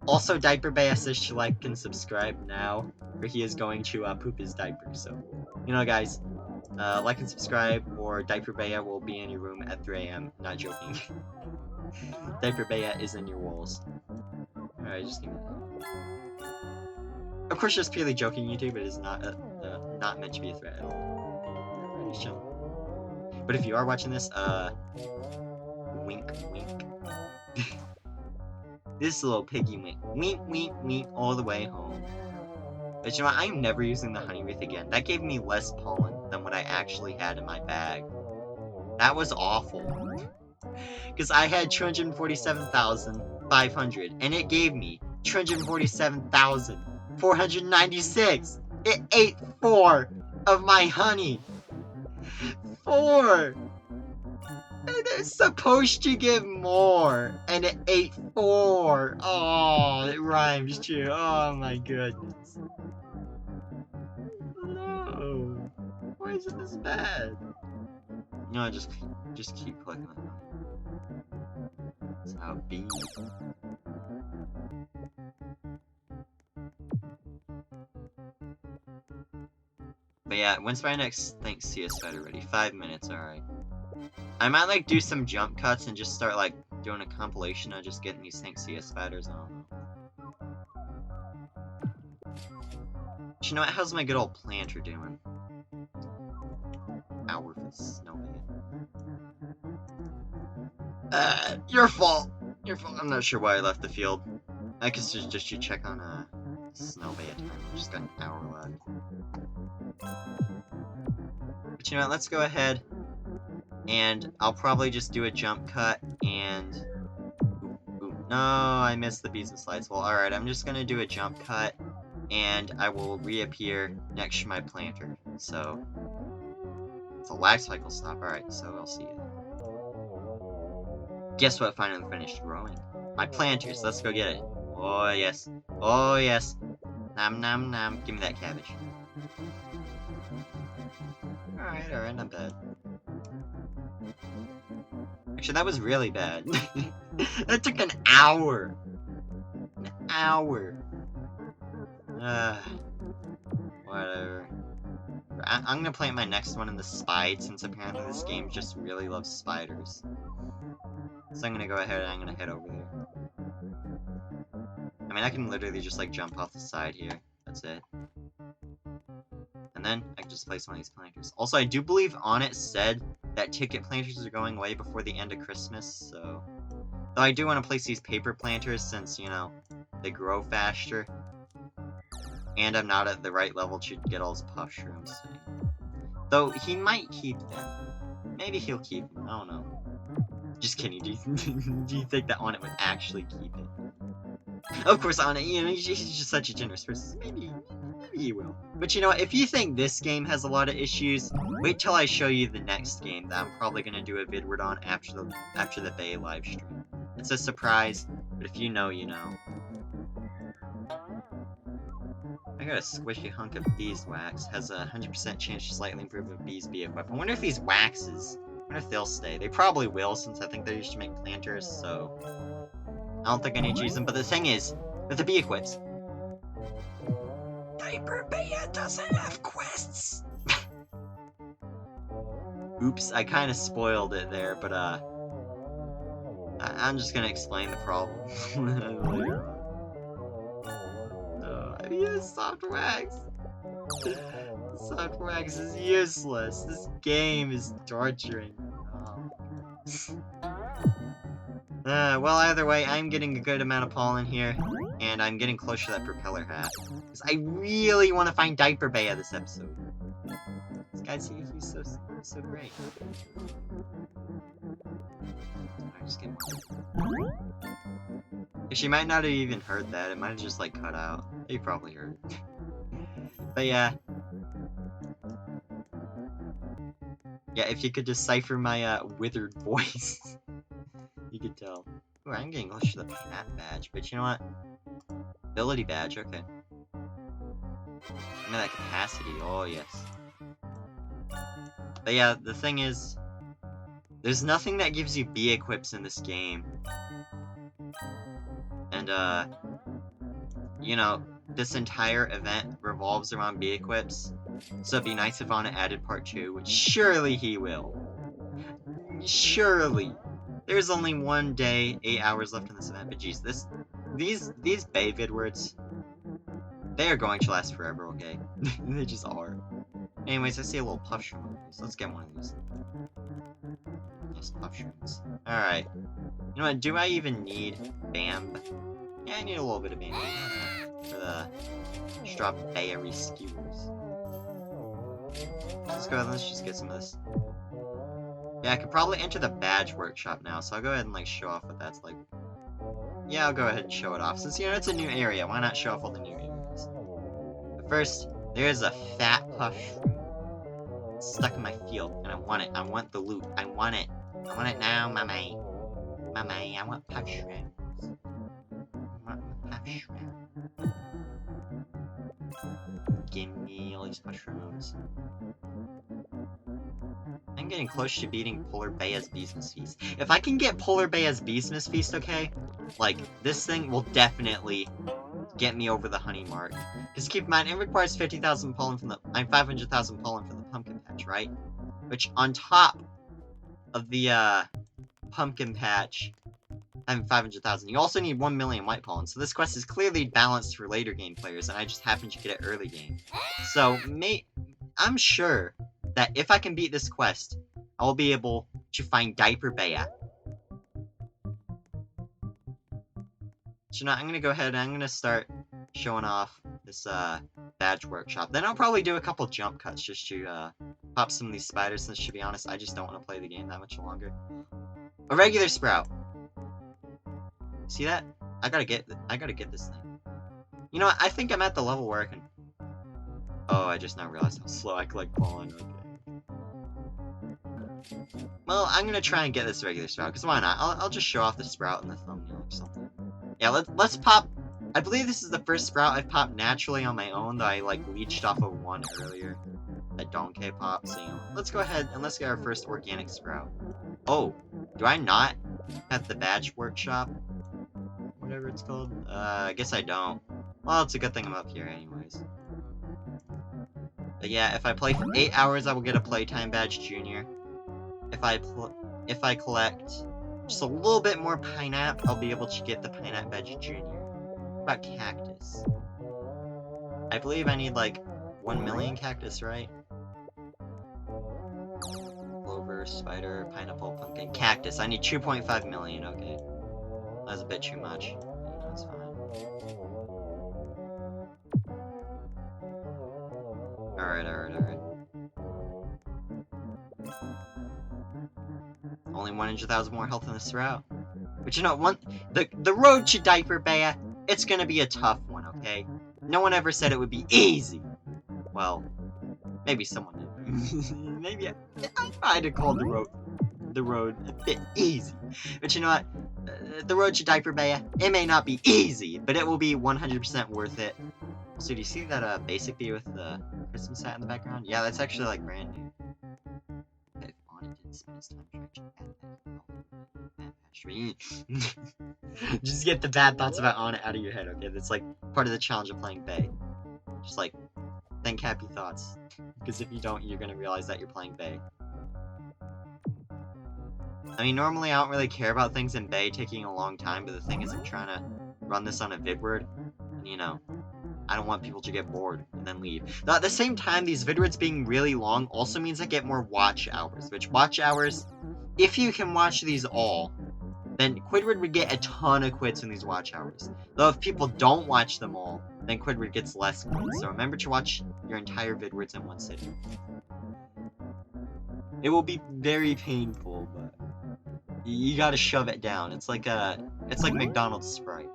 Also, Diaper Bear says to like and subscribe now, or he is going to, poop his diaper, so, you know, guys, like and subscribe, or Diaper Bear will be in your room at 3 AM, not joking. Diaper Bear is in your walls. Alright, just give me that. Of course, just purely joking, YouTube, it is not, not meant to be a threat at all. Just chilling. But if you are watching this, wink, wink. This little piggy wink, wink, wink, wink, all the way home. But you know what? I'm never using the honey wreath again. That gave me less pollen than what I actually had in my bag. That was awful. Because I had 247,500, and it gave me 247,496. It ate 4 of my honey. 4! It's supposed to give more, and it ate 4. Oh, it rhymes too. Oh my goodness. No. Why is it this bad? You know, just keep clicking on it. That's how it be. But yeah, when's my next Thanks See a Spider ready? 5 minutes, alright. I might like do some jump cuts and just start like doing a compilation of just getting these Thanks See a Spiders. I don't know. But you know what? How's my good old planter doing? Hour for the snowman. Your fault! Your fault. I'm not sure why I left the field. I guess just to check on snow bay time. We just got an hour left. But you know what? Let's go ahead And I'll probably just do a jump cut and... Ooh, no, I missed the Beesmas slides. Well, alright, I'm just gonna do a jump cut and I will reappear next to my planter. So, it's a life cycle stop. Alright, so I'll see you. Guess what finally finished growing? My planters. Let's go get it. Oh, yes. Oh, yes. Nom nom nom. Give me that cabbage. Alright, not bad. Actually, that was really bad. That took an hour. An hour. Whatever. I'm gonna plant my next one in the spide, since apparently this game just really loves spiders. So I'm gonna go ahead and I'm gonna head over there. I mean, I can literally just, like, jump off the side here. That's it. And then I can just place one of these planters. Also, I do believe on it said that ticket planters are going away before the end of Christmas, so... Though I do want to place these paper planters since, you know, they grow faster. And I'm not at the right level to get all those puff shrooms. Though, he might keep them. Maybe he'll keep them, I don't know. Just kidding, do you think that On It would actually keep it? Of course, On It, you know, he's just such a generous person. Maybe he will. But you know what, if you think this game has a lot of issues, wait till I show you the next game that I'm probably gonna do a vidward on after the Bay live stream. It's a surprise, but if you know, you know. I got a squishy hunk of beeswax. Has a 100% chance to slightly improve a bee's bee equip. I wonder if these waxes, I wonder if they'll stay. They probably will, since I think they're used to make planters, so... I don't think I need to use them, but the thing is, with the bee equips... Diaper Baya doesn't have quests! Oops, I kinda spoiled it there, but I'm just gonna explain the problem later on. I need a soft wax! Soft wax is useless. This game is torturing. Well, either way, I'm getting a good amount of pollen here, and I'm getting close to that propeller hat. Because I really want to find Diaper Baya this episode. This guy's he's so great. I just get one. She might not have even heard that. It might have just, like, cut out. You probably heard. But yeah. Yeah, if you could decipher my withered voice, you could tell. Ooh, I'm getting close to the hat badge, but you know what? Ability badge, okay. Give me that capacity, oh yes. But yeah, the thing is, there's nothing that gives you bee equips in this game. And, you know, this entire event revolves around bee equips. So it'd be nice if Anna added part 2, which surely he will. Surely. There's only 1 day, 8 hours left in this event, but geez, these Bay vidwords, they are going to last forever, okay? They just are. Anyways, I see a little puff shroom, so let's get one of these. Yes, puff shrooms. Alright. You know what, do I even need Bamb? Yeah, I need a little bit of Bamb for the strawberry skewers. Let's go ahead and let's just get some of this. Yeah, I could probably enter the badge workshop now, so I'll go ahead and, like, show off what that's like. Yeah, I'll go ahead and show it off. Since, you know, it's a new area, why not show off all the new areas? But first, there's a fat puff shroom. It's stuck in my field, and I want it. I want the loot. I want it. I want it now, mommy. Mommy, I want puff shrooms. I want puff shroom. Give me all these mushrooms. I'm getting close to beating Polar Baya's Beesmas Feast. If I can get Polar Baya's Beesmas Feast, okay, like, this thing will definitely get me over the honey mark. Because keep in mind, it requires 50,000 pollen from the, 500,000 pollen from the pumpkin patch, right? Which, on top of the, pumpkin patch, having 500,000, you also need 1 million white pollen. So this quest is clearly balanced for later game players, and I just happened to get it early game. So, I'm sure that if I can beat this quest, I will be able to find Diaper Baya. So now I'm gonna go ahead and I'm gonna start showing off this badge workshop. Then I'll probably do a couple jump cuts just to pop some of these spiders, since to be honest, I just don't want to play the game that much longer. A regular sprout. See that? I gotta get this thing. You know what? I think I'm at the level where I can. Oh, I just now realized how slow I click pollen. Okay. Well, I'm gonna try and get this regular sprout, because why not? I'll just show off the sprout in the thumbnail or something. Yeah, let's pop. I believe this is the first sprout I've popped naturally on my own, though I like leached off of one earlier. That donkey pop, so you know, let's go ahead and let's get our first organic sprout. Oh, do I not have the badge workshop? Whatever it's called. I guess I don't. Well, it's a good thing I'm up here anyways. But yeah, if I play for 8 hours, I will get a Playtime Badge Junior. If I collect just a little bit more pineapple, I'll be able to get the Pineapple Badge Junior. What about cactus? I believe I need like 1 million cactus, right? Clover, spider, pineapple, pumpkin, cactus. I need 2.5 million, okay. That's a bit too much. That's fine. Alright. Only 100,000 more health in this route. But you know, the road to Diaper Bay, it's gonna be a tough one, okay? No one ever said it would be easy. Well, maybe someone did. Maybe I might have called the road a bit easy. But you know what? The road to Diaper Bay, it may not be easy, but it will be 100% worth it. So do you see that basic bee with the Christmas hat in the background? Yeah, that's actually like brand new. If Bonnie didn't spend his time trying to add that. Just get the bad thoughts about Anna out of your head, okay? That's like part of the challenge of playing Bay. Just like think happy thoughts. Because if you don't, you're gonna realize that you're playing Bay. I mean, normally I don't really care about things in Bay taking a long time, but the thing is I'm trying to run this on a vidward, and you know, I don't want people to get bored and then leave. Now, at the same time, these vidwords being really long also means I get more watch hours, which watch hours, if you can watch these all, then Quidward would get a ton of quits in these watch hours. Though if people don't watch them all, then Quidward gets less quits. So remember to watch your entire vidwords in one sitting. It will be very painful, but you gotta shove it down. It's like McDonald's Sprite.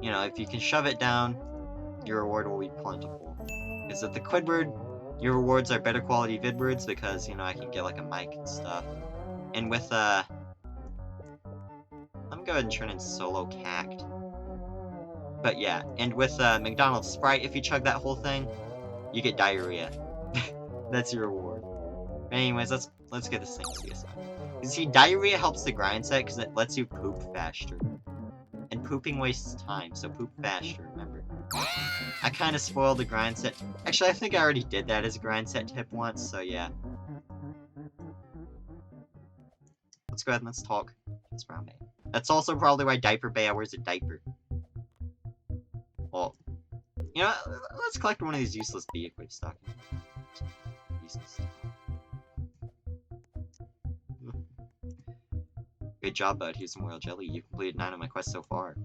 You know, if you can shove it down, your reward will be plentiful. Because with the Quidward, your rewards are better quality vidwords because, you know, I can get like a mic and stuff. And with, let me go ahead and turn in solo cact. But yeah, and with McDonald's Sprite, if you chug that whole thing, you get diarrhea. That's your reward. But anyways, let's get this thing CSI. You see, diarrhea helps the grind set because it lets you poop faster. And pooping wastes time, so poop faster, remember. I kind of spoiled the grind set. Actually, I think I already did that as a grind set tip once, so yeah. Let's go ahead and let's talk. It's Brown Bay. That's also probably why Diaper Bay wears a diaper. Well, you know, let's collect one of these useless bee equip stockings. Useless. Good job, bud. Here's some royal jelly. You completed 9 of my quests so far.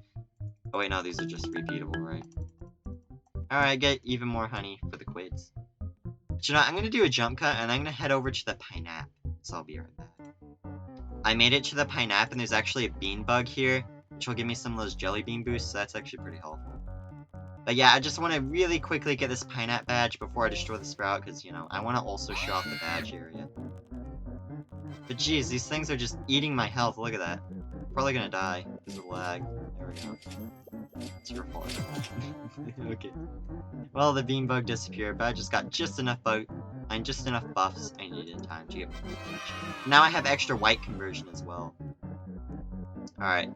Oh wait, no, these are just repeatable, right? Alright, get even more honey for the quids. But you know, I'm gonna do a jump cut, and I'm gonna head over to the pineapple. So I'll be right back. I made it to the pineapple, and there's actually a bean bug here, which will give me some of those jelly bean boosts, so that's actually pretty helpful. But yeah, I just want to really quickly get this pineapple badge before I destroy the sprout, because, you know, I want to also show off the badge area. But geez, these things are just eating my health. Look at that. Probably gonna die because of lag. There we go. It's your fault. Okay. Well, the bean bug disappeared, but I just got just enough buffs I needed in time to get. Now I have extra white conversion as well. Alright.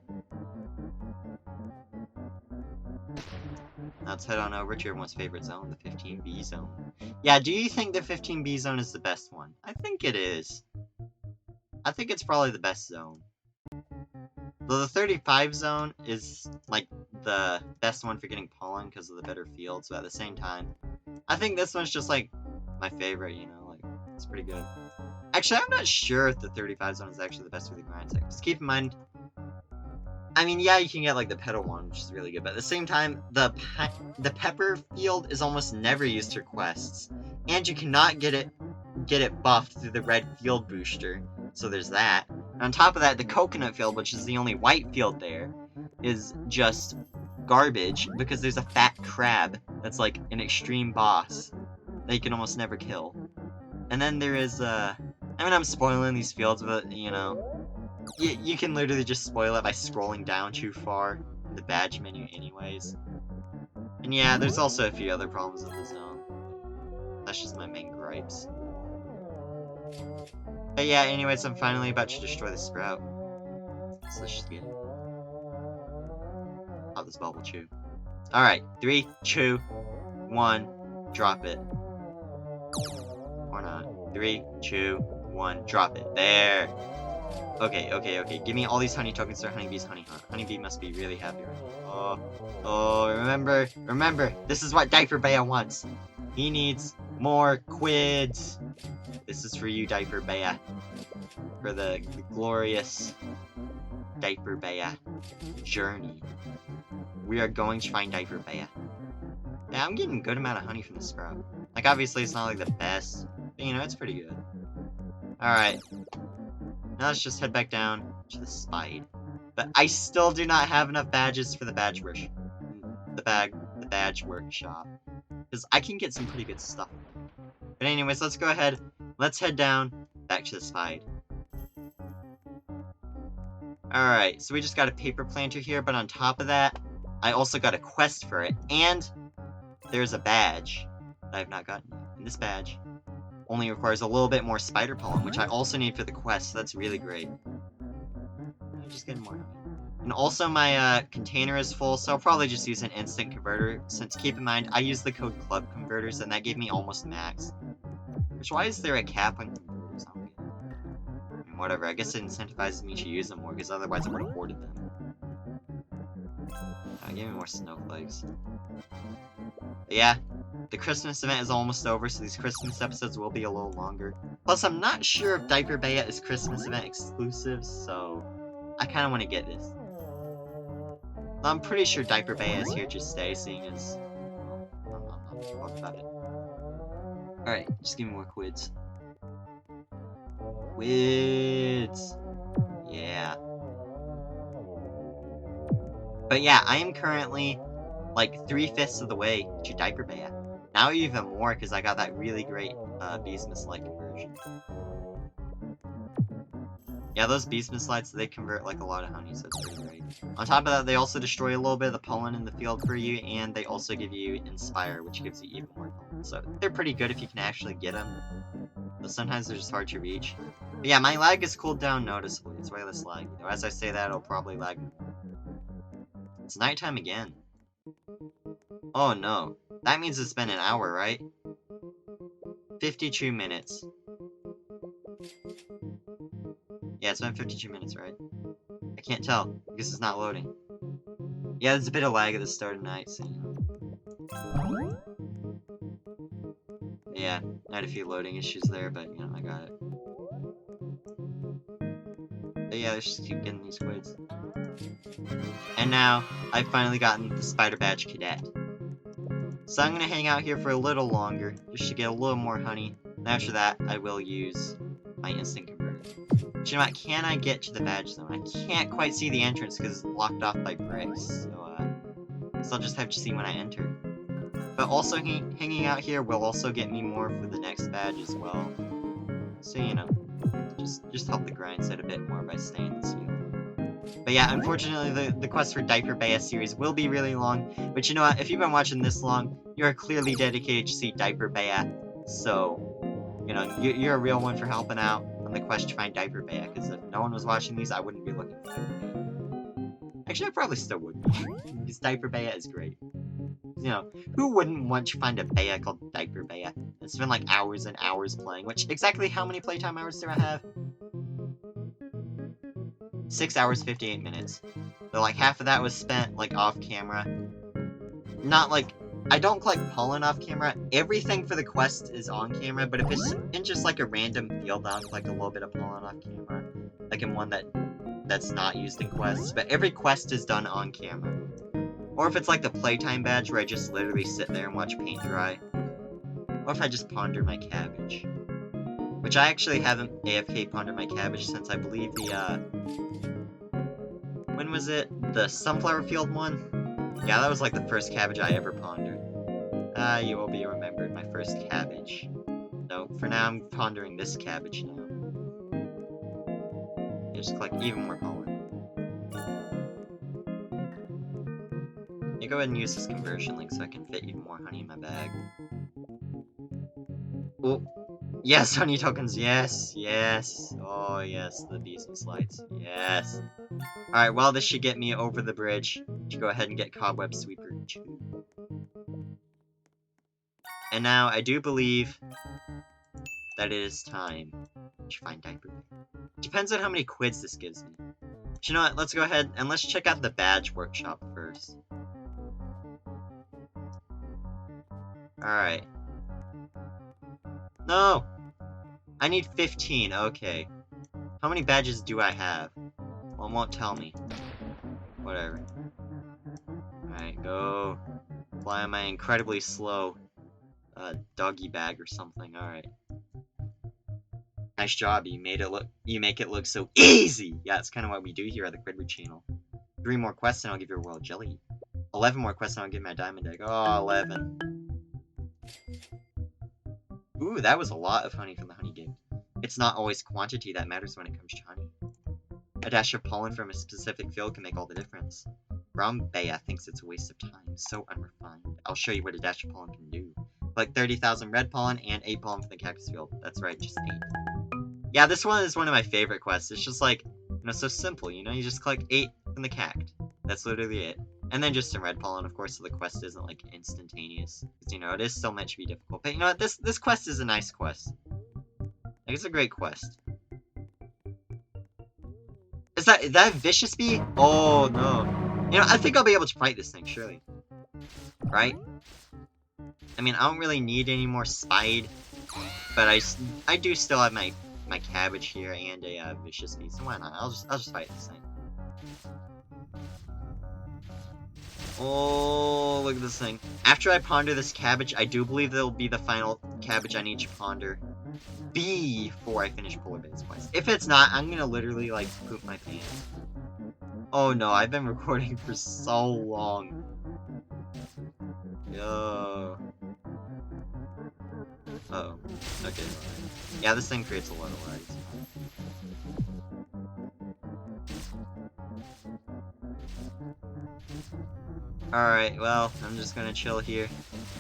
Now let's head on over to everyone's favorite zone, the 15B zone. Yeah, do you think the 15B zone is the best one? I think it is. I think it's probably the best zone. Though the 35 zone is, like, the best one for getting pollen because of the better fields, but at the same time, I think this one's just, like, my favorite, you know, like, it's pretty good. Actually, I'm not sure if the 35 zone is actually the best for the grind set. Just keep in mind, I mean, yeah, you can get like the petal one, which is really good, but at the same time, the pepper field is almost never used for quests, and you cannot get it buffed through the red field booster. So there's that. And on top of that, the coconut field, which is the only white field there, is just garbage because there's a fat crab that's like an extreme boss that you can almost never kill. And then there is I mean, I'm spoiling these fields, but you know, you can literally just spoil it by scrolling down too far in the badge menu anyways. And yeah, there's also a few other problems with the zone. That's just my main gripes. But yeah, anyways, I'm finally about to destroy the sprout. So let's just get it. Oh, this bubble chew. Alright, 3, 2, 1, drop it. Or not. 3, 2, 1, drop it. There! Okay. Give me all these honey tokens for Honeybee's honey hunt. Honeybee must be really happy right now. Oh, remember, this is what Diaper Bea wants. He needs more quids. This is for you, Diaper Bea. For the glorious Diaper Bea journey. We are going to find Diaper Bea. Yeah, I'm getting a good amount of honey from the sprout. Like, obviously it's not like the best, but you know, it's pretty good. Alright. Now let's just head back down to the Spide. But I still do not have enough badges for the badge workshop. Because I can get some pretty good stuff. But anyways, let's go ahead. Let's head down back to the Spide. Alright, so we just got a paper planter here, but on top of that, I also got a quest for it, and there's a badge that I have not gotten yet. And this badge only requires a little bit more spider pollen, which I also need for the quest, so that's really great. I'm just getting more honey. And also my container is full, so I'll probably just use an instant converter, since keep in mind, I used the code club converters, and that gave me almost max. Which, why is there a cap on converters? I don't get it. I mean, whatever, I guess it incentivizes me to use them more, because otherwise I would have hoarded them. Give me more snowflakes. But yeah, the Christmas event is almost over, so these Christmas episodes will be a little longer. Plus, I'm not sure if Diaper Bea is Christmas event exclusive, so I kind of want to get this. I'm pretty sure Diaper Bea is here to stay, seeing as I'm not sure about it. Alright, just give me more quids. Quids! Yeah. But yeah, I am currently like 3/5 of the way to Diaper Bea. Now even more because I got that really great Beesmas light conversion. Yeah, those Beesmas lights, they convert like a lot of honey, so it's pretty great. On top of that, they also destroy a little bit of the pollen in the field for you, and they also give you Inspire, which gives you even more pollen. So they're pretty good if you can actually get them, but sometimes they're just hard to reach. But yeah, my lag has cooled down noticeably. It's way less laggy. Though as I say that, it'll probably lag. It's nighttime again. Oh no. That means it's been an hour, right? 52 minutes. Yeah, it's been 52 minutes, right? I can't tell, because it's not loading. Yeah, there's a bit of lag at the start of night, so you know. Yeah, I had a few loading issues there, but you know, I got it. But yeah, let's just keep getting these quids. And now, I've finally gotten the Spider Badge Cadet. So I'm gonna hang out here for a little longer, just to get a little more honey. And after that, I will use my instant converter. But you know what, can I get to the badge zone? I can't quite see the entrance because it's blocked off by bricks, so I'll just have to see when I enter. But also, hanging out here will also get me more for the next badge as well. So, you know, just help the grind set a bit more by staying in this field. But yeah, unfortunately, the quest for Diaper Bea series will be really long. But you know what, if you've been watching this long, you are clearly dedicated to see Diaper Bea. So, you know, you're a real one for helping out on the quest to find Diaper Bea. Because if no one was watching these, I wouldn't be looking for Diaper Bea. Actually, I probably still would. Because Diaper Bea is great. You know, who wouldn't want to find a Bea called Diaper Bea? And spend like hours and hours playing. Which, exactly how many playtime hours do I have? 6 hours, 58 minutes. But like half of that was spent like off camera. Not like, I don't collect pollen off camera. Everything for the quest is on camera, but if it's in just like a random field, I'll collect a little bit of pollen off camera. Like in one that that's not used in quests, but every quest is done on camera. Or if it's like the playtime badge where I just literally sit there and watch paint dry. Or if I just ponder my cabbage. Which I actually haven't AFK pondered my cabbage since I believe the, when was it? The sunflower field one? Yeah, that was like the first cabbage I ever pondered. You will be remembered, my first cabbage. No, for now I'm pondering this cabbage now. Just collect even more pollen. You go ahead and use this conversion link so I can fit even more honey in my bag. Oh, yes, honey tokens, yes, yes. Oh, yes, the Beesmas lights, yes. Alright, well, this should get me over the bridge to go ahead and get Cobweb Sweeper 2. And now, I do believe that it is time to find Diaper Bear. Depends on how many quids this gives me. But you know what, let's go ahead and let's check out the badge workshop first. Alright. No! I need 15, okay. How many badges do I have? Well, it won't tell me. Whatever. Alright, go. Fly on my incredibly slow doggy bag or something. Alright. Nice job, you make it look so easy! Yeah, it's kind of what we do here at the Quidward channel. 3 more quests and I'll give you a royal jelly. 11 more quests and I'll give you my diamond egg. Oh, 11. Ooh, that was a lot of honey from the honey game. It's not always quantity that matters when it comes to honey. A dash of pollen from a specific field can make all the difference. Brown Bea thinks it's a waste of time, so unrefined. I'll show you what a dash of pollen can do. Like 30,000 red pollen and 8 pollen from the cactus field. That's right, just 8. Yeah, this one is one of my favorite quests. It's just like, so simple, you just collect 8 from the cact. That's literally it. And then just some red pollen, of course, so the quest isn't like instantaneous. Because, it is still meant to be difficult. But you know what, this quest is a nice quest. Like, it's a great quest. Is that a vicious bee? Oh, no. I think I'll be able to fight this thing, surely. Right? I mean, I don't really need any more spide. But I do still have my cabbage here and a vicious bee, so why not? I'll just fight this thing. Oh, look at this thing. After I ponder this cabbage, I do believe that'll be the final cabbage I need to ponder before I finish Polar Bear's quest. If it's not, I'm gonna literally, like, poop my pants. Oh no, I've been recording for so long. Yo. Uh-oh. Okay. Yeah, this thing creates a lot of lags. Alright, well, I'm just gonna chill here.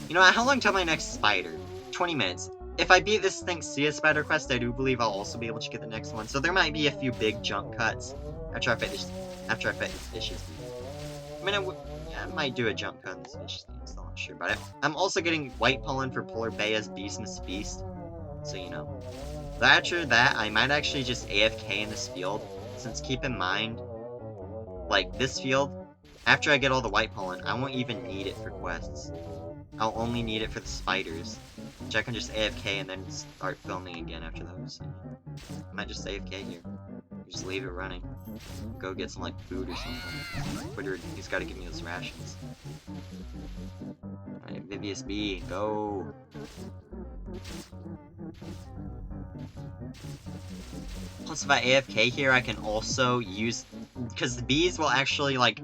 You know what, how long till my next spider? 20 minutes. If I beat this thing see a spider quest, I do believe I'll also be able to get the next one. So there might be a few big jump cuts after I fight this vicious bee. I mean, I might do a jump cut on this vicious bee, I'm still not sure about it. I'm also getting white pollen for Polar Bea's Beesmas Feast. So, after that, I might actually just AFK in this field. Since keep in mind, like, this field, after I get all the white pollen, I won't even need it for quests. I'll only need it for the spiders, which I can just AFK and then start filming again after those. I might just AFK here. Just leave it running. Go get some, like, food or something. Quidward, he's gotta give me those rations. Alright, Vivius B, go! Plus, if I AFK here, I can also use... Because the bees will actually, like,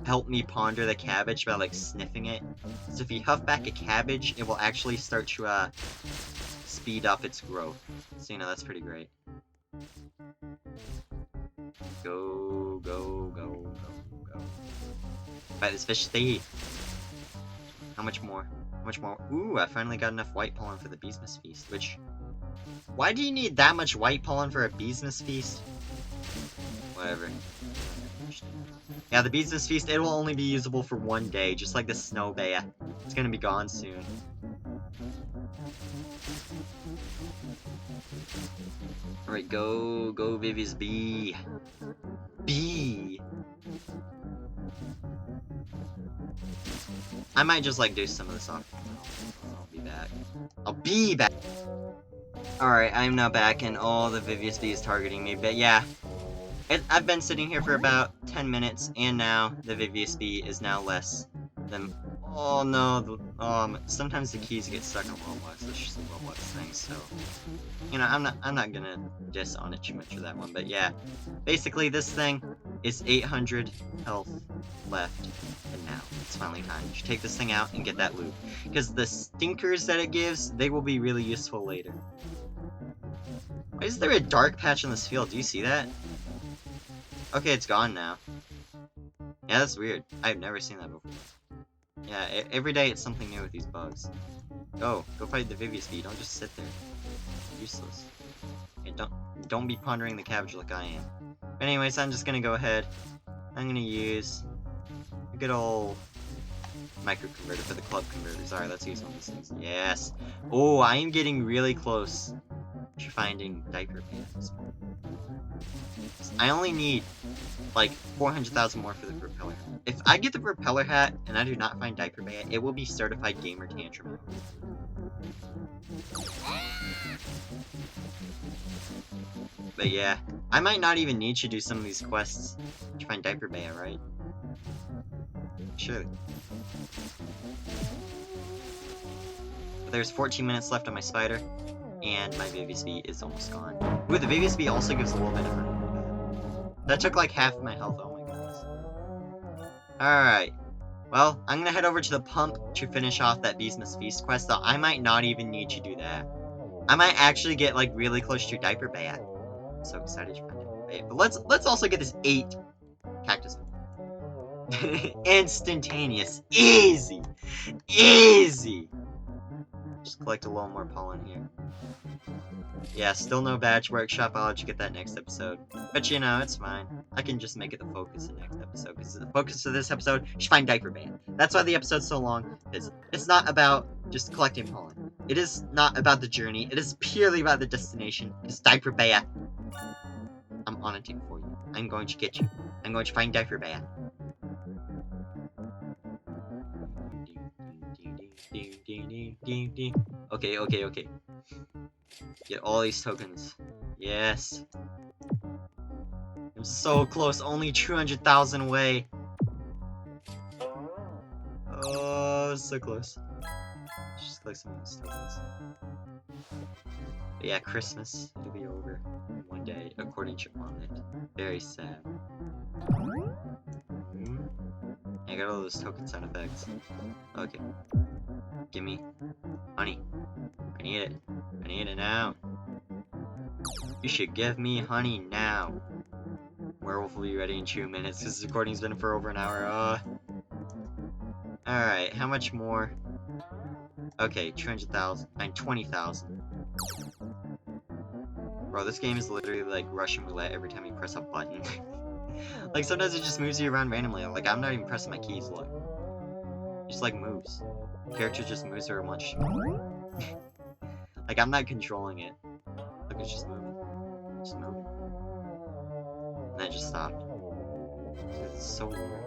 help me ponder the cabbage by, like, sniffing it. So if you huff back a cabbage, it will actually start to, speed up its growth. So, that's pretty great. Go, go, go, go, go. Fight this fish thingy. How much more? How much more? Ooh, I finally got enough white pollen for the Beesmas Feast, which... Why do you need that much white pollen for a Beesmas Feast? Whatever. Yeah, the Beesmas Feast, it will only be usable for 1 day, just like the Snow Bea. It's gonna be gone soon. Alright, go, Vivi's B. B. I might just, like, do some of this off. I'll be back. I'll be back! Alright, I'm now back, and all the Vivius B is targeting me, but yeah. I've been sitting here for about 10 minutes, and now the VVSB is now less than... Oh no, sometimes the keys get stuck on Roblox. That's just a Roblox thing, so... You know, I'm not gonna diss on it too much for that one, but yeah. Basically, this thing is 800 health left, and now it's finally time to take this thing out and get that loot. Because the stinkers that it gives, they will be really useful later. Why is there a dark patch in this field? Do you see that? Okay, it's gone now. Yeah, that's weird. I've never seen that before. Yeah, every day it's something new with these bugs. Go fight the VVSB. Don't just sit there. Useless. Okay, don't be pondering the cabbage like I am. But anyways, I'm just gonna go ahead. I'm gonna use a good old micro converter for the club converters. Alright, let's use one of these things. Yes. Oh, I am getting really close to finding diaper pants. I only need like 400,000 more for the propeller hat. If I get the propeller hat and I do not find diaper band, it will be certified gamer tantrum. But yeah, I might not even need to do some of these quests to find diaper band, right? Surely. But there's 14 minutes left on my spider, and my VVSB is almost gone. Ooh, the VVSB also gives a little bit of honey. That took like half of my health, oh my goodness. Alright. Well, I'm gonna head over to the pump to finish off that Beesmas Feast quest, though I might not even need to do that. I might actually get like really close to diaper bat. I'm so excited to find diaper bat. But let's also get this 8 cactus. Instantaneous. Easy. Easy. Just collect a little more pollen here. Yeah, still no badge workshop. I'll let you get that next episode. But you know, it's fine. I can just make it the focus of the next episode. Because the focus of this episode is find diaper band. That's why the episode's so long. It's not about just collecting pollen. It is not about the journey. It is purely about the destination. It's diaper band. I'm on a team for you. I'm going to get you. I'm going to find diaper band. Okay. Get all these tokens. Yes. I'm so close. Only 200,000 away. Oh, so close. Just collect some of these tokens. But yeah, Christmas. It'll be over in one day, according to Monet. Very sad. I got all those token sound effects. Okay. Gimme. Honey. I need it. I need it now. You should give me honey now. Werewolf will be ready in 2 minutes. This recording's been for over an hour. Alright, how much more? Okay, 200,000. 20,000. Bro, this game is literally like Russian roulette every time you press a button. Like, sometimes it just moves you around randomly. Like, I'm not even pressing my keys, look. It just, like, moves. The character just moves where it wants to. Like, I'm not controlling it. Look, it's just moving. It's just moving. And then it just stopped. It's so weird.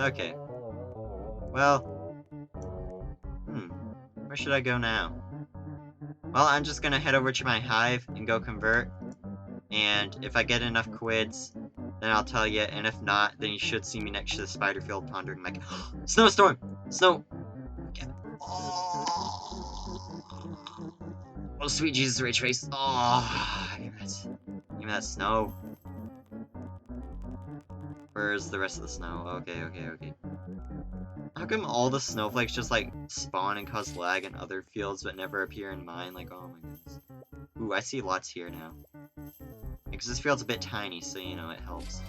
Okay. Well. Where should I go now? Well, I'm just gonna head over to my hive and go convert. And if I get enough quids, then I'll tell you. And if not, then you should see me next to the spider field pondering like, snowstorm! Snow! Oh, sweet Jesus, Ray Trace. Oh, give me that snow. Where's the rest of the snow? Okay. How come all the snowflakes just like spawn and cause lag in other fields but never appear in mine? Like, oh my goodness. Ooh, I see lots here now. Because this field's a bit tiny, so you know, it helps.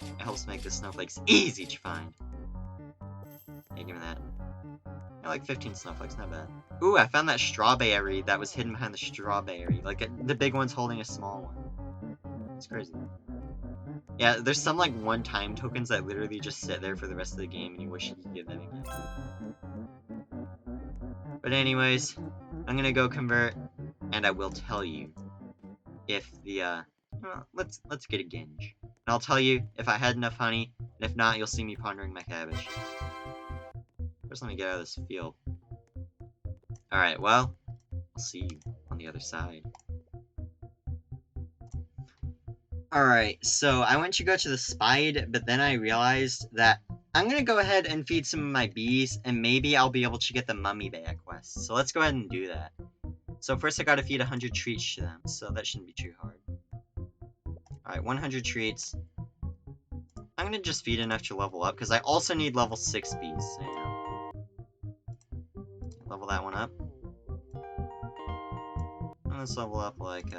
It helps make the snowflakes easy to find. Yeah, give me that. I like 15 snowflakes, not bad. Ooh, I found that strawberry that was hidden behind the strawberry. Like, the big one's holding a small one. It's crazy. Yeah, there's some, like, one-time tokens that literally just sit there for the rest of the game, and you wish you could get them again. But anyways, I'm gonna go convert, and I will tell you if the, well, let's get a Genj. And I'll tell you if I had enough honey, and if not, you'll see me pondering my cabbage. First, let me get out of this field. Alright, well, I'll see you on the other side. Alright, so I went to go to the spide, but then I realized that I'm gonna go ahead and feed some of my bees, and maybe I'll be able to get the Mummy Bear quest. So let's go ahead and do that. So first I gotta feed 100 treats to them, so that shouldn't be too hard. Alright, 100 treats. I'm gonna just feed enough to level up, because I also need level 6 bees, so yeah. Level that one up. Let's level up, like,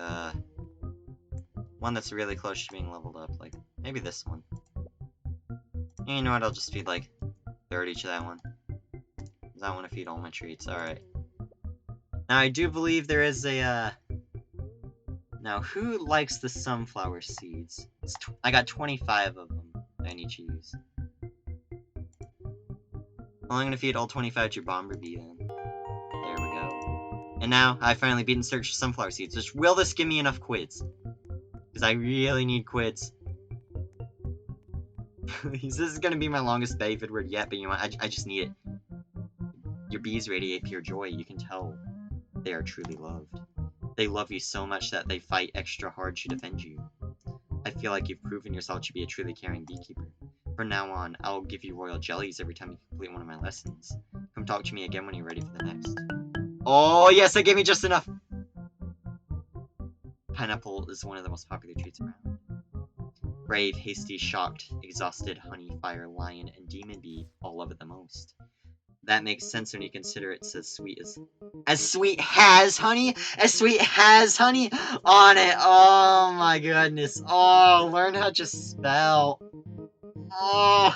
one that's really close to being leveled up, like, maybe this one. And you know what, I'll just feed, like, 30 to that one. Because I want to feed all my treats, alright. Now, I do believe there is a, Now, who likes the sunflower seeds? I got 25 of them that I need to use. Well, I'm gonna feed all 25 to Bomberbee then. There we go. And now, I finally beaten search for sunflower seeds, which will this give me enough quids? Because I really need quids. This is gonna be my longest David word yet, but you know what, I just need it. Your bees radiate pure joy, you can tell they are truly loved. They love you so much that they fight extra hard to defend you. I feel like you've proven yourself to be a truly caring beekeeper. From now on, I'll give you royal jellies every time you complete one of my lessons. Come talk to me again when you're ready for the next. Oh yes, that gave me just enough! Pineapple is one of the most popular treats around. Brave, hasty, shocked, exhausted, honey, fire, lion, and demon bee all love it the most. That makes sense when you consider it's as sweet as honey on it. Oh my goodness. Oh, learn how to spell. Oh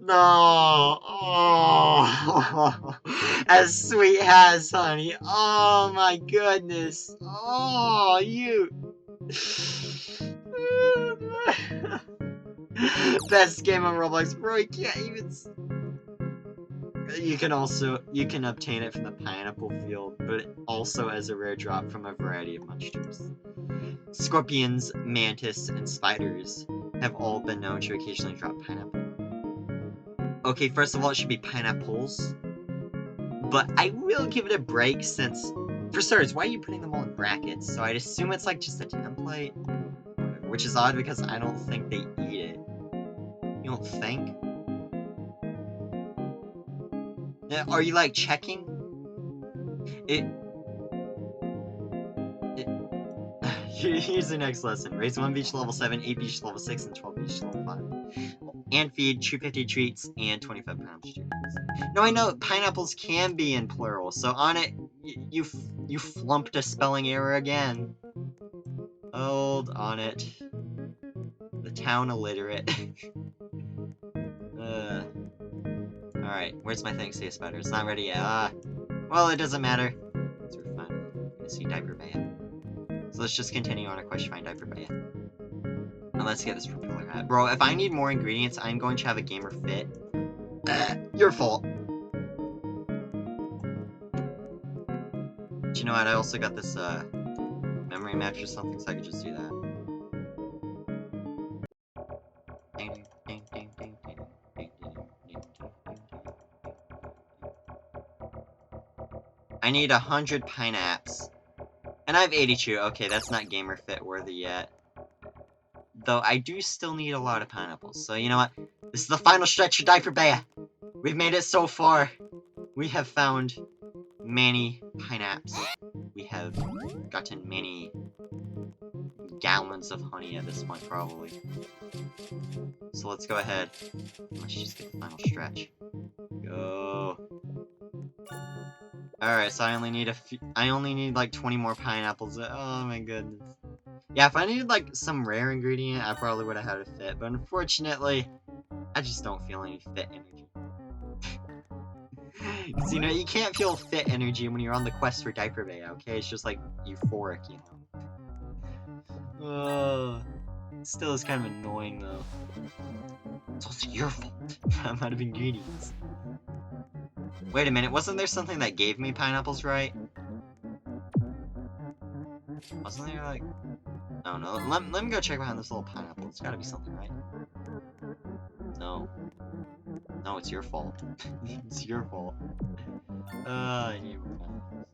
no. Oh, as sweet as honey. Oh my goodness. Oh, you. Best game on Roblox, bro. You can't even. You can obtain it from the pineapple field, but also as a rare drop from a variety of monsters. Scorpions, mantis, and spiders have all been known to occasionally drop pineapple. Okay, first of all, it should be pineapples. But I will give it a break since, for starters, why are you putting them all in brackets? So I'd assume it's like just a template. Which is odd because I don't think they eat it. You don't think? Are you like checking? Here's the next lesson. Raise 1 beach level 7, 8 beach level 6, and 12 beach level 5. And feed 250 treats and 25 pounds treats. No, I know pineapples can be in plural, so on it, you flumped a spelling error again. Hold on it. The town illiterate. Alright, where's my thanks to spider? It's not ready yet. Well, it doesn't matter. So we're finally gonna see Diaper Bear. So let's just continue on our quest to find Diaper Bear. And let's get this Propeller Hat. Bro, if I need more ingredients, I'm going to have a gamer fit. Your fault. But you know what, I also got this, memory match or something, so I could just do that. I need 100 pineapples. And I have 82. Okay, that's not gamer fit worthy yet. Though I do still need a lot of pineapples. So you know what? This is the final stretch of Diaper Bear. We've made it so far. We have found many pineapples. We have gotten many gallons of honey at this point, probably. So let's go ahead. Let's just get the final stretch. Go. Alright, so I only need like 20 more pineapples. Oh my goodness. Yeah, if I needed like some rare ingredient, I probably would have had a fit, but unfortunately, I just don't feel any fit energy. Because, you know, you can't feel fit energy when you're on the quest for Diaper Bear, okay? It's just like euphoric, you know? Still is kind of annoying though. It's also your fault. I'm out of ingredients. Wait a minute, wasn't there something that gave me pineapples, right? Wasn't there like... Oh no, let me go check behind this little pineapple. It's gotta be something, right? No. No, it's your fault. It's your fault. I need more pineapples.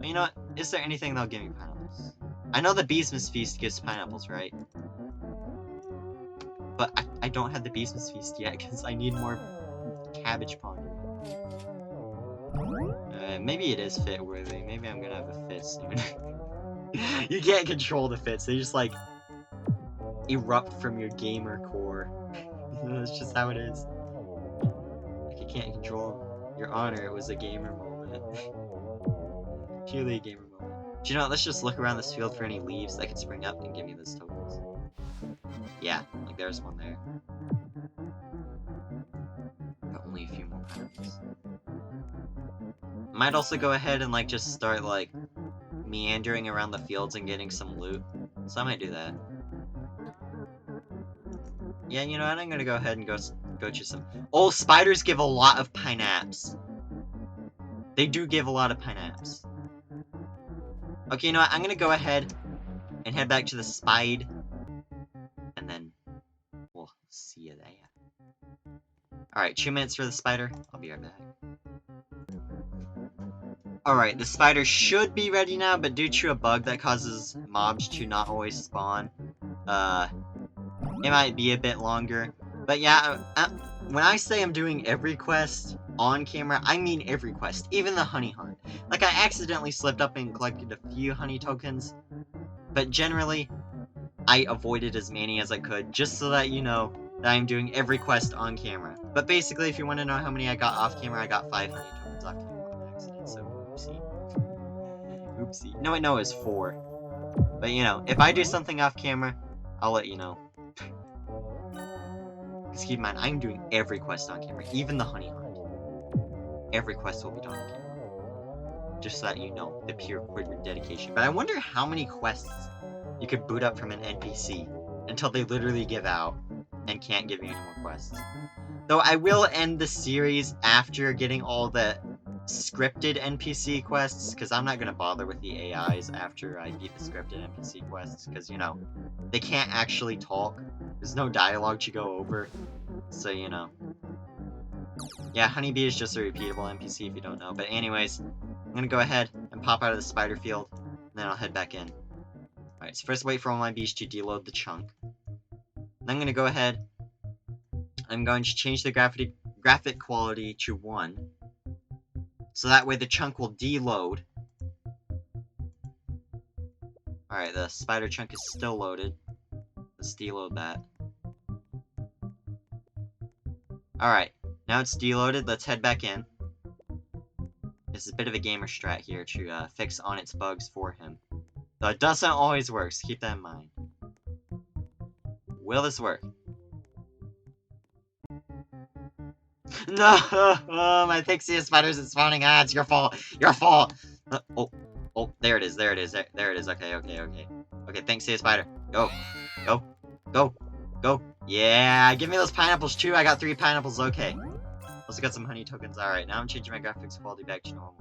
But you know what? Is there anything that'll give me pineapples? I know the Beesmas feast gives pineapples, right? But I don't have the Beesmas feast yet because I need more cabbage pondering. Maybe it is fit worthy. Maybe I'm gonna have a fit soon. You can't control the fits. They just like erupt from your gamer core. That's just how it is. Like you can't control your honor. It was a gamer moment. Purely a gamer moment. Do you know what? Let's just look around this field for any leaves that could spring up and give me those tokens. Yeah, like there's one there. But only a few more pineapples. Might also go ahead and like just start like meandering around the fields and getting some loot. So I might do that. Yeah, you know what? I'm gonna go ahead and go choose some. Oh, spiders give a lot of pineapples. They do give a lot of pineapples. Okay, you know what? I'm gonna go ahead and head back to the spide. And then we'll see you there. Alright, 2 minutes for the spider. I'll be right back. Alright, the spider should be ready now, but due to a bug that causes mobs to not always spawn, it might be a bit longer. But yeah, when I say I'm doing every quest on camera, I mean every quest, even the honey hunt. Like, I accidentally slipped up and collected a few honey tokens, but generally, I avoided as many as I could, just so that you know that I'm doing every quest on camera. But basically, if you want to know how many I got off camera, I got 5 honey tokens off camera on accident, so oopsie. Oopsie. No, it was 4. But you know, if I do something off camera, I'll let you know. Just keep in mind, I'm doing every quest on camera, even the honey hunt. Every quest will be done on camera. Just so that you know, the pure Quidward dedication. But I wonder how many quests you could boot up from an NPC until they literally give out and can't give you any more quests. Though I will end the series after getting all the scripted NPC quests, because I'm not going to bother with the AIs after I beat the scripted NPC quests, because, you know, they can't actually talk. There's no dialogue to go over, so, you know. Yeah, Honeybee is just a repeatable NPC if you don't know, but anyways, I'm going to go ahead and pop out of the spider field, and then I'll head back in. Alright, so first wait for all my bees to deload the chunk. Then I'm going to go ahead, I'm going to change the graphic quality to 1, so that way the chunk will deload. Alright, the spider chunk is still loaded. Let's deload that. Alright, now it's deloaded, let's head back in. This is a bit of a gamer strat here to fix on its bugs for him. Though it doesn't always work, so keep that in mind. Will this work? No! Oh, my pixie spiders is spawning. Ah, it's your fault. Your fault. Oh, there it is. There it is. There it is. Okay. Okay, thanks, Sea Spider. Go. Yeah, give me those pineapples too. I got 3 pineapples. Okay. Also got some honey tokens. Alright, now I'm changing my graphics quality back to normal.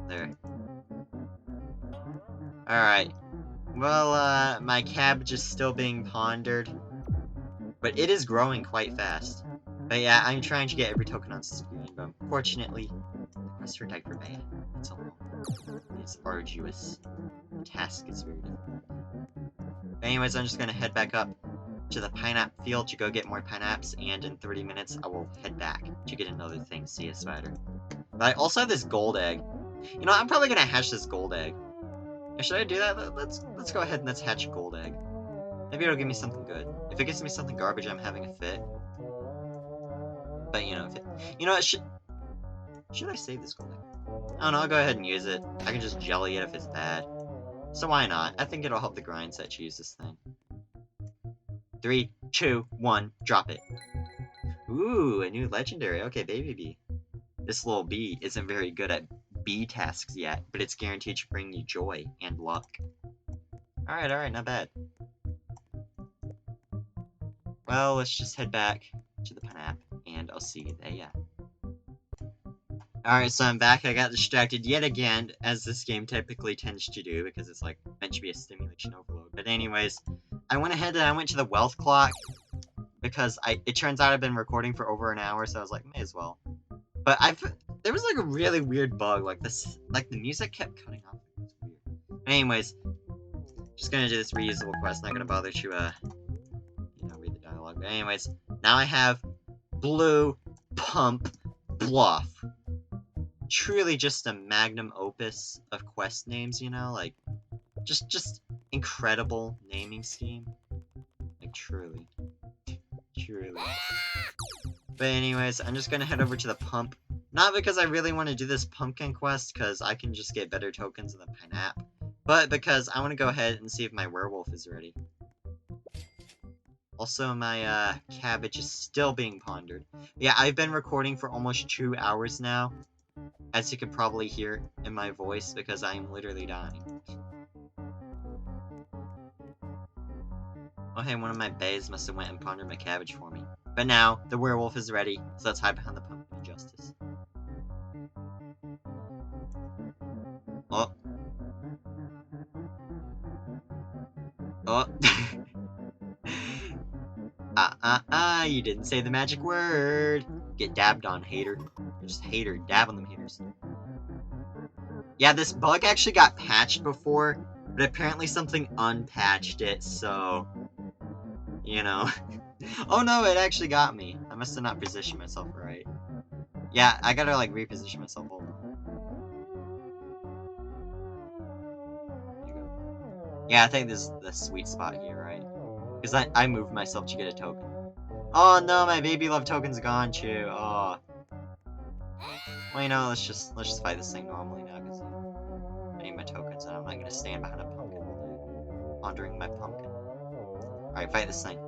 There. Alright. Well, my cabbage is still being pondered. But it is growing quite fast. But yeah, I'm trying to get every token on screen, but unfortunately, the quest for Diaper Bay, it's a long, it's arduous. The task is very difficult. But anyways, I'm just gonna head back up to the pineapple field to go get more pineapples, and in 30 minutes, I will head back to get another thing, see a spider. But I also have this gold egg. You know, I'm probably gonna hatch this gold egg. Should I do that? Let's go ahead and let's hatch a gold egg. Maybe it'll give me something good. If it gives me something garbage, I'm having a fit. But you know, if it, you know, should I save this gold egg? I don't know. I'll go ahead and use it. I can just jelly it if it's bad. So why not? I think it'll help the grind set to use this thing. 3, 2, 1, drop it. Ooh, a new legendary. Okay, baby bee. This little bee isn't very good at bee tasks yet, but it's guaranteed to bring you joy and luck. Alright, not bad. Well, let's just head back to the pineapple, and I'll see you there, yeah. Alright, so I'm back. I got distracted yet again, as this game typically tends to do, because it's, like, meant to be a stimulation overload. But anyways, I went ahead and I went to the wealth clock, because it turns out I've been recording for over an hour, so I was like, may as well. But There was like a really weird bug, like this, like the music kept cutting off. It was weird. Anyways, just gonna do this reusable quest. Not gonna bother to read the dialogue. But anyways, now I have Blue Pump Bluff. Truly just a magnum opus of quest names, like just incredible naming scheme. Like truly. But anyways, I'm just gonna head over to the pump. Not because I really want to do this pumpkin quest, because I can just get better tokens in the pineapple, but because I want to go ahead and see if my werewolf is ready. Also, my cabbage is still being pondered. Yeah, I've been recording for almost 2 hours now, as you can probably hear in my voice, because I am literally dying. Oh hey, one of my bays must have went and pondered my cabbage for me. But now, the werewolf is ready, so let's hide behind the pumpkin of justice. Oh. Oh. You didn't say the magic word. Get dabbed on, hater. You're just a hater. Dab on them haters. Yeah, this bug actually got patched before, but apparently something unpatched it, so... Oh no, it actually got me. I must have not positioned myself right. Yeah, I gotta, like, reposition myself over. There you go. Yeah, I think this is the sweet spot here, right? Because I moved myself to get a token. Oh no, my baby love token's gone too. Oh. Well, let's just fight this thing normally now, because I need my tokens, and I'm not gonna stand behind a pumpkin all day, pondering my pumpkin. Alright, fight this thing.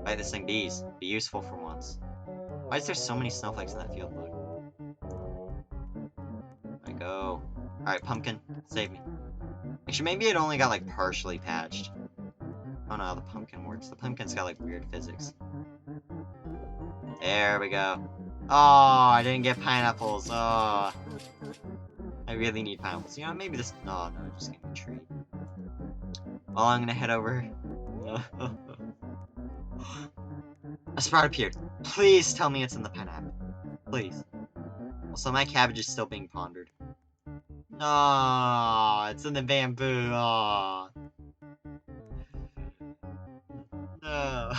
Fight this thing, bees. Be useful for once. Why is there so many snowflakes in that field bug? I go. Alright, pumpkin, save me. Actually, maybe it only got, like, partially patched. I don't know how the pumpkin works. The pumpkin's got, like, weird physics. There we go. Oh, I didn't get pineapples. Oh. I really need pineapples. Maybe this... Oh, no, just give me a tree. Well, I'm gonna head over. A sprout appeared. Please tell me it's in the pineapple. Please. Also, my cabbage is still being pondered. No, it's in the bamboo. Oh. No.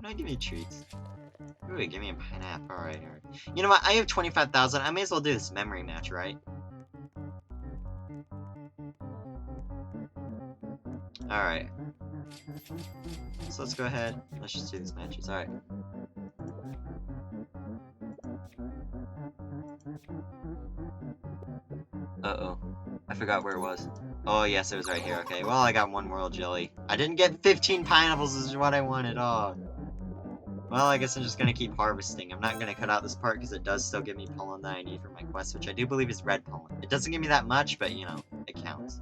No, give me treats. Ooh, give me a pineapple. Alright. You know what? I have 25,000. I may as well do this memory match, right? Alright. So let's go ahead. Let's just do these matches. Alright. Uh-oh. I forgot where it was. Oh, yes, it was right here. Okay, well, I got one royal jelly. I didn't get 15 pineapples, is what I wanted. Oh. Well, I guess I'm just gonna keep harvesting. I'm not gonna cut out this part because it does still give me pollen that I need for my quest, which I do believe is red pollen. It doesn't give me that much, but, it counts.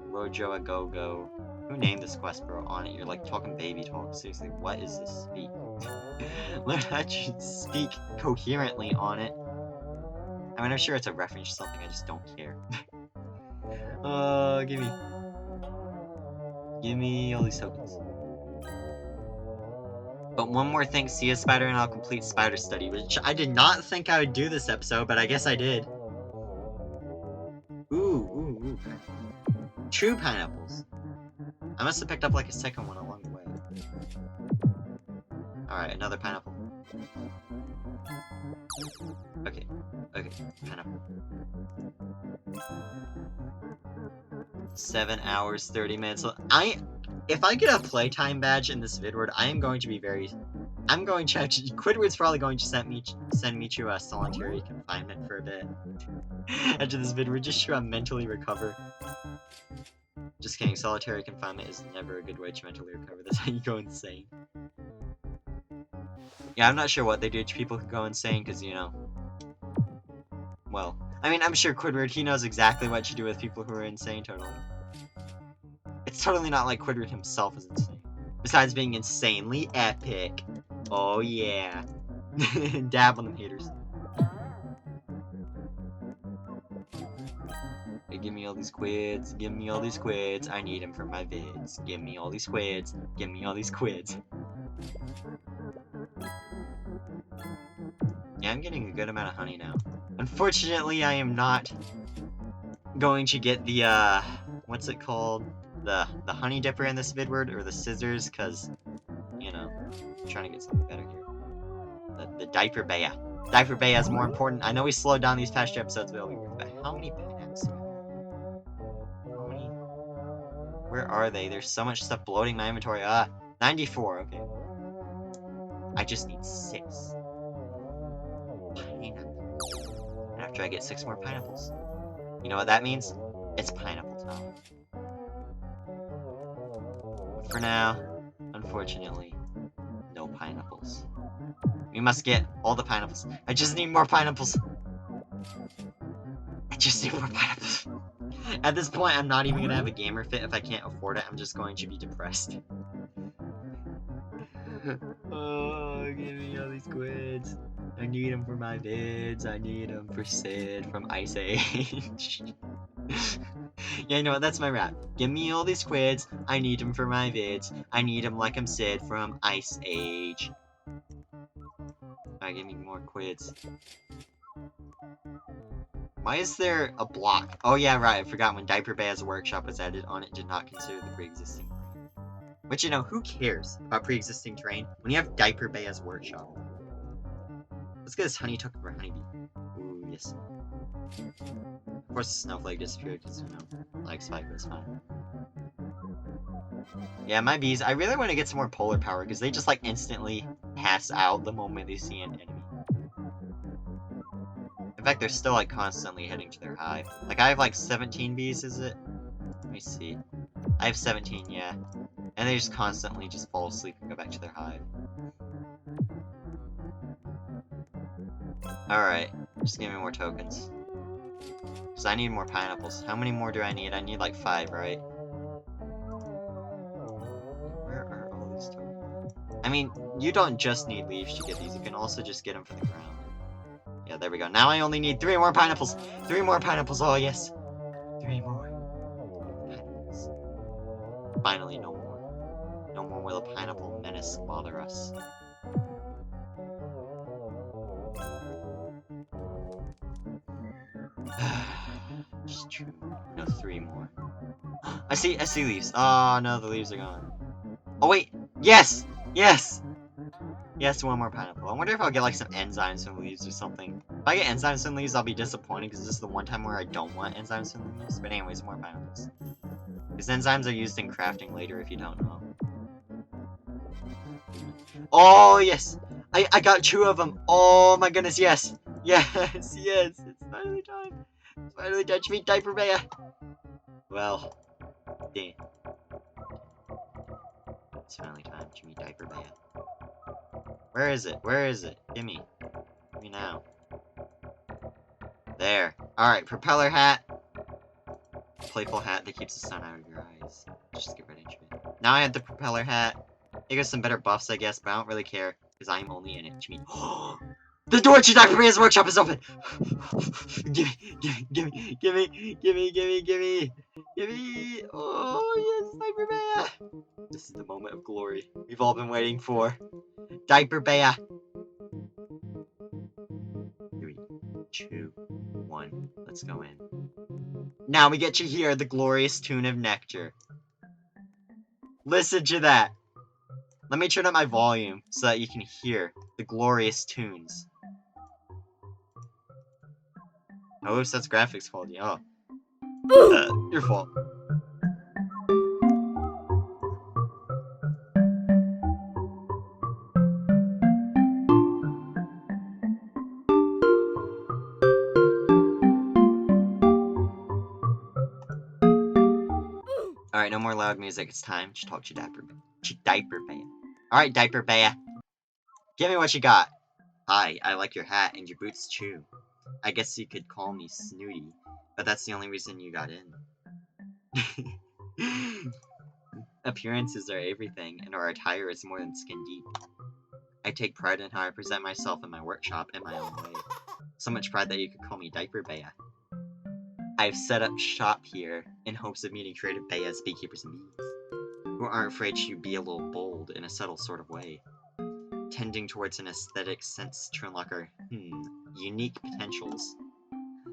Rojo a go-go. Who named this quest, bro? On it, you're like talking baby talk. Seriously, what is this speak? Learn how to speak coherently on it. I mean, I'm sure it's a reference to something, I just don't care. Give me all these tokens. But one more thing, see a spider and I'll complete spider study, which I did not think I would do this episode, but I guess I did. Ooh. True pineapples. I must have picked up like a second one along the way. Alright, another pineapple. Okay, pineapple. 7 hours, 30 minutes. If I get a playtime badge in this vidward, I'm going to actually, Quidward's probably going to send me to a solitary confinement for a bit. After this vidward, just to mentally recover. Just kidding, solitary confinement is never a good way to mentally recover. That's how you go insane. Yeah, I'm not sure what they do to people who go insane, because, well, I mean, I'm sure Quidward, he knows exactly what to do with people who are insane, totally. It's totally not like Quidward himself is insane. Besides being insanely epic. Oh, yeah. Dab on them haters. Hey, give me all these quids. Give me all these quids. I need them for my vids. Give me all these quids. Give me all these quids. Yeah, I'm getting a good amount of honey now. Unfortunately, I am not going to get the, what's it called? The honey dipper in this vidward, or the scissors, because, you know, I'm trying to get something better here. The diaper bea. Diaper bea is more important. I know we slowed down these past two episodes, but how many pineapples? How many? Where are they? There's so much stuff bloating my inventory. 94, okay. I just need 6 pineapples. And after I get 6 more pineapples, you know what that means? It's pineapple time. For now, unfortunately, no pineapples. We must get all the pineapples. I just need more pineapples. I just need more pineapples. At this point, I'm not even gonna have a gamer fit if I can't afford it. I'm just going to be depressed. Oh, give me all these quids. I need them for my vids. I need them for Sid from Ice Age. Yeah, you know what? That's my rap. Give me all these quids. I need them for my vids. I need them like I'm Sid from Ice Age. Alright, give me more quids. Why is there a block? Oh yeah, right. I forgot when Diaper Bea's workshop was added on, it did not consider the pre-existing terrain. Which, you know, who cares about pre-existing terrain when you have Diaper Bea's workshop? Let's get this honey token for honeybee. Ooh, yes. Of course the snowflake disappeared because, you know, like Spike, but it's fine. Yeah, my bees, I really want to get some more polar power because they just, like, instantly pass out the moment they see an enemy. In fact, they're still, like, constantly heading to their hive. Like, I have, like, 17 bees, is it? Let me see. I have 17, yeah. And they just constantly just fall asleep and go back to their hive. Alright, just give me more tokens. Because I need more pineapples. How many more do I need? I need, like, 5, right? Where are all these tokens? I mean, you don't just need leaves to get these. You can also just get them from the ground. Yeah, there we go. Now I only need 3 more pineapples. 3 more pineapples. Oh, yes. 3 more pineapples. Finally, no more. No more will a pineapple menace bother us. Just true. No, 3 more. I see leaves. Oh, no, the leaves are gone. Oh, wait. Yes! Yes! Yes, 1 more pineapple. I wonder if I'll get, like, some enzymes from leaves or something. If I get enzymes from leaves, I'll be disappointed, because this is the one time where I don't want enzymes from leaves. But anyways, more pineapples. Because enzymes are used in crafting later, if you don't know. Oh, yes! I got 2 of them! Oh, my goodness, yes! Yes, yes! It's finally time! It's finally time to meet Diaper Bea! Well, damn. It's finally time to meet Diaper Bea. Where is it? Where is it? Gimme. Gimme now. There. Alright, Propeller Hat. Playful hat that keeps the sun out of your eyes. Just get right into it. Now I have the Propeller Hat. It gives some better buffs, I guess, but I don't really care, because I'm only in it to meet. The door to Dr. Bea's workshop is open! Gimme, gimme, gimme, gimme, gimme, gimme, gimme! Oh, yes, Diaper Bea! This is the moment of glory we've all been waiting for. Diaper Bea! 3, 2, 1, let's go in. Now we get to hear the glorious tune of Nectar. Listen to that! Let me turn up my volume so that you can hear the glorious tunes. Oh, oops, that's graphics quality. Oh. Your fault. Alright, no more loud music. It's time to talk to Diaper Bea. Alright, Diaper Bea. Give me what you got. Hi, I like your hat and your boots too. I guess you could call me Snooty, but that's the only reason you got in. Appearances are everything, and our attire is more than skin deep. I take pride in how I present myself in my workshop in my own way. So much pride that you could call me Diaper Bea. I've set up shop here in hopes of meeting creative beas, beekeepers, and bees, who aren't afraid to be a little bold in a subtle sort of way. tending towards an aesthetic sense to unlock our, unique potentials.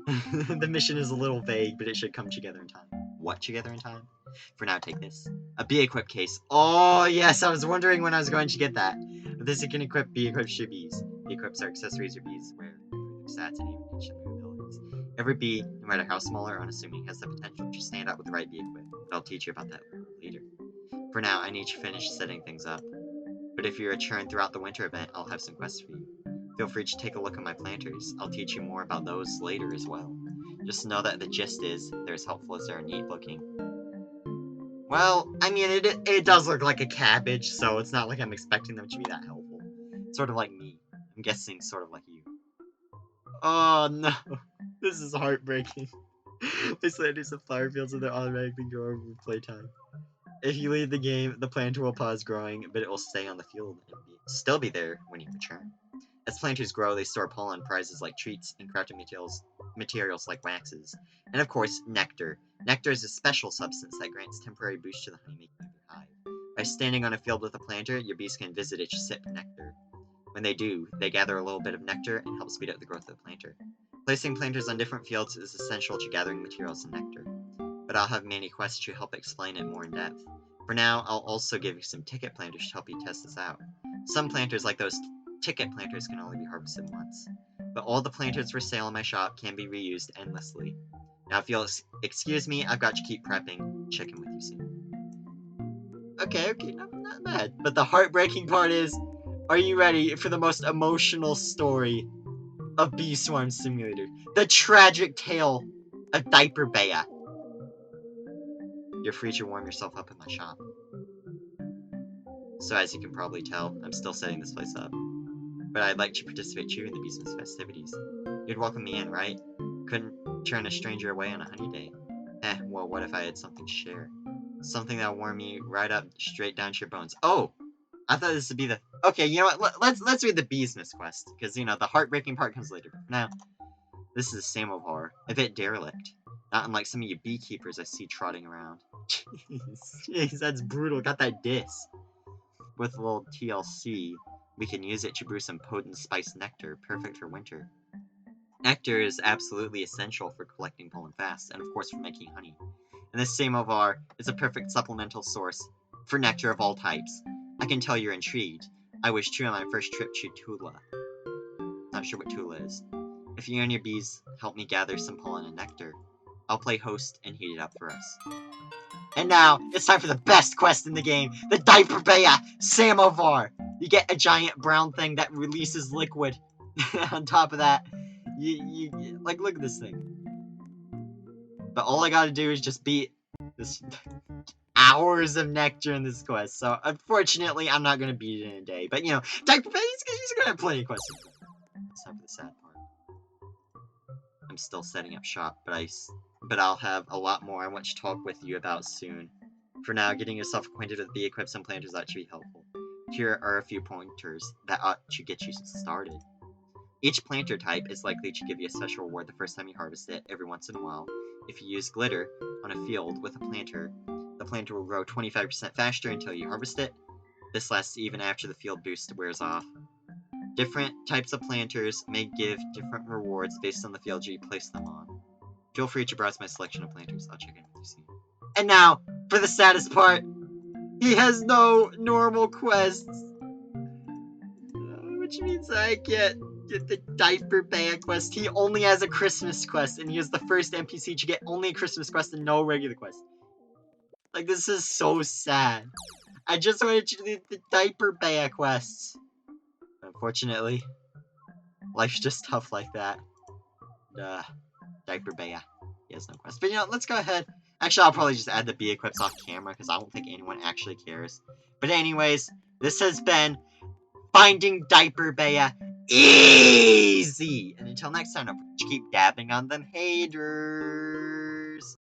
The mission is a little vague, but it should come together in time. What together in time? For now, take this. A bee-equip case. Oh, yes, I was wondering when I was going to get that. This can equip bee-equips to bees. Bee-equips are accessories your bees wear, improving stats and even teach them new abilities. Every bee, no matter how small or unassuming, has the potential to stand out with the right bee-equip, but I'll teach you about that later. For now, I need to finish setting things up. But if you return throughout the winter event, I'll have some quests for you. Feel free to take a look at my planters. I'll teach you more about those later as well. Just know that the gist is, they're as helpful as they're neat looking. Well, I mean, it does look like a cabbage, so it's not like I'm expecting them to be that helpful. Sort of like me. I'm guessing sort of like you. Oh no, this is heartbreaking. My sliders have flower fields and they automatically grow over playtime. If you leave the game, the planter will pause growing, but it will stay on the field and still be there when you return. As planters grow, they store pollen prizes like treats and crafting materials like waxes. And of course, nectar. Nectar is a special substance that grants temporary boost to the honeymaking of your hive. By standing on a field with a planter, your bees can visit it to sip nectar. When they do, they gather a little bit of nectar and help speed up the growth of the planter. Placing planters on different fields is essential to gathering materials and nectar, but I'll have many quests to help explain it more in depth. For now, I'll also give you some ticket planters to help you test this out. Some planters, like those ticket planters, can only be harvested once, but all the planters for sale in my shop can be reused endlessly. Now, if you'll excuse me, I've got to keep prepping. Check in with you soon. Okay, not bad. But the heartbreaking part is, are you ready for the most emotional story of Bee Swarm Simulator? The tragic tale of Diaper Bea. You're free to warm yourself up in my shop. So as you can probably tell, I'm still setting this place up. But I'd like to participate too in the Beesmas festivities. You'd welcome me in, right? Couldn't turn a stranger away on a honey day. Well, what if I had something to share? Something that'll warm me right up, straight down to your bones. Oh! I thought this would be the... Okay, you know what? Let's read the Beesmas quest. Because, the heartbreaking part comes later. Now, this is a samovar, a bit derelict. Not unlike some of you beekeepers I see trotting around. Jeez, that's brutal. Got that diss. With a little TLC, we can use it to brew some potent spiced nectar, perfect for winter. Nectar is absolutely essential for collecting pollen fast, and of course for making honey. And this samovar is a perfect supplemental source for nectar of all types. I can tell you're intrigued. I wish too on my first trip to Tula. Not sure what Tula is. If you and your bees help me gather some pollen and nectar, I'll play host and heat it up for us. And now, it's time for the best quest in the game, the Diaper Bea Samovar! You get a giant brown thing that releases liquid. On top of that, like, look at this thing. But all I gotta do is just beat this hours of nectar in this quest. So, unfortunately, I'm not gonna beat it in a day. But, Diaper Bea, he's gonna have plenty of quests. It's time for the sad part. I'm still setting up shop, but I'll have a lot more I want to talk with you about soon. For now, getting yourself acquainted with bee equips and planters ought to be helpful. Here are a few pointers that ought to get you started. Each planter type is likely to give you a special reward the first time you harvest it. Every once in a while, if you use glitter on a field with a planter, the planter will grow 25% faster until you harvest it. This lasts even after the field boost wears off. Different types of planters may give different rewards based on the field you place them on. Feel free to browse my selection of planters. I'll check in with you soon. And now, for the saddest part, he has no normal quests. Which means I get the Diaper Bea quest. He only has a Christmas quest, and he is the first NPC to get only a Christmas quest and no regular quest. Like, this is so sad. I just wanted to do the Diaper Bea quests. Unfortunately, life's just tough like that. Diaper Bea. He has no quest. But let's go ahead. Actually, I'll probably just add the bee equips off camera because I don't think anyone actually cares. But anyways, this has been Finding Diaper Bea easy. And until next time, don't forget to keep dabbing on them haters.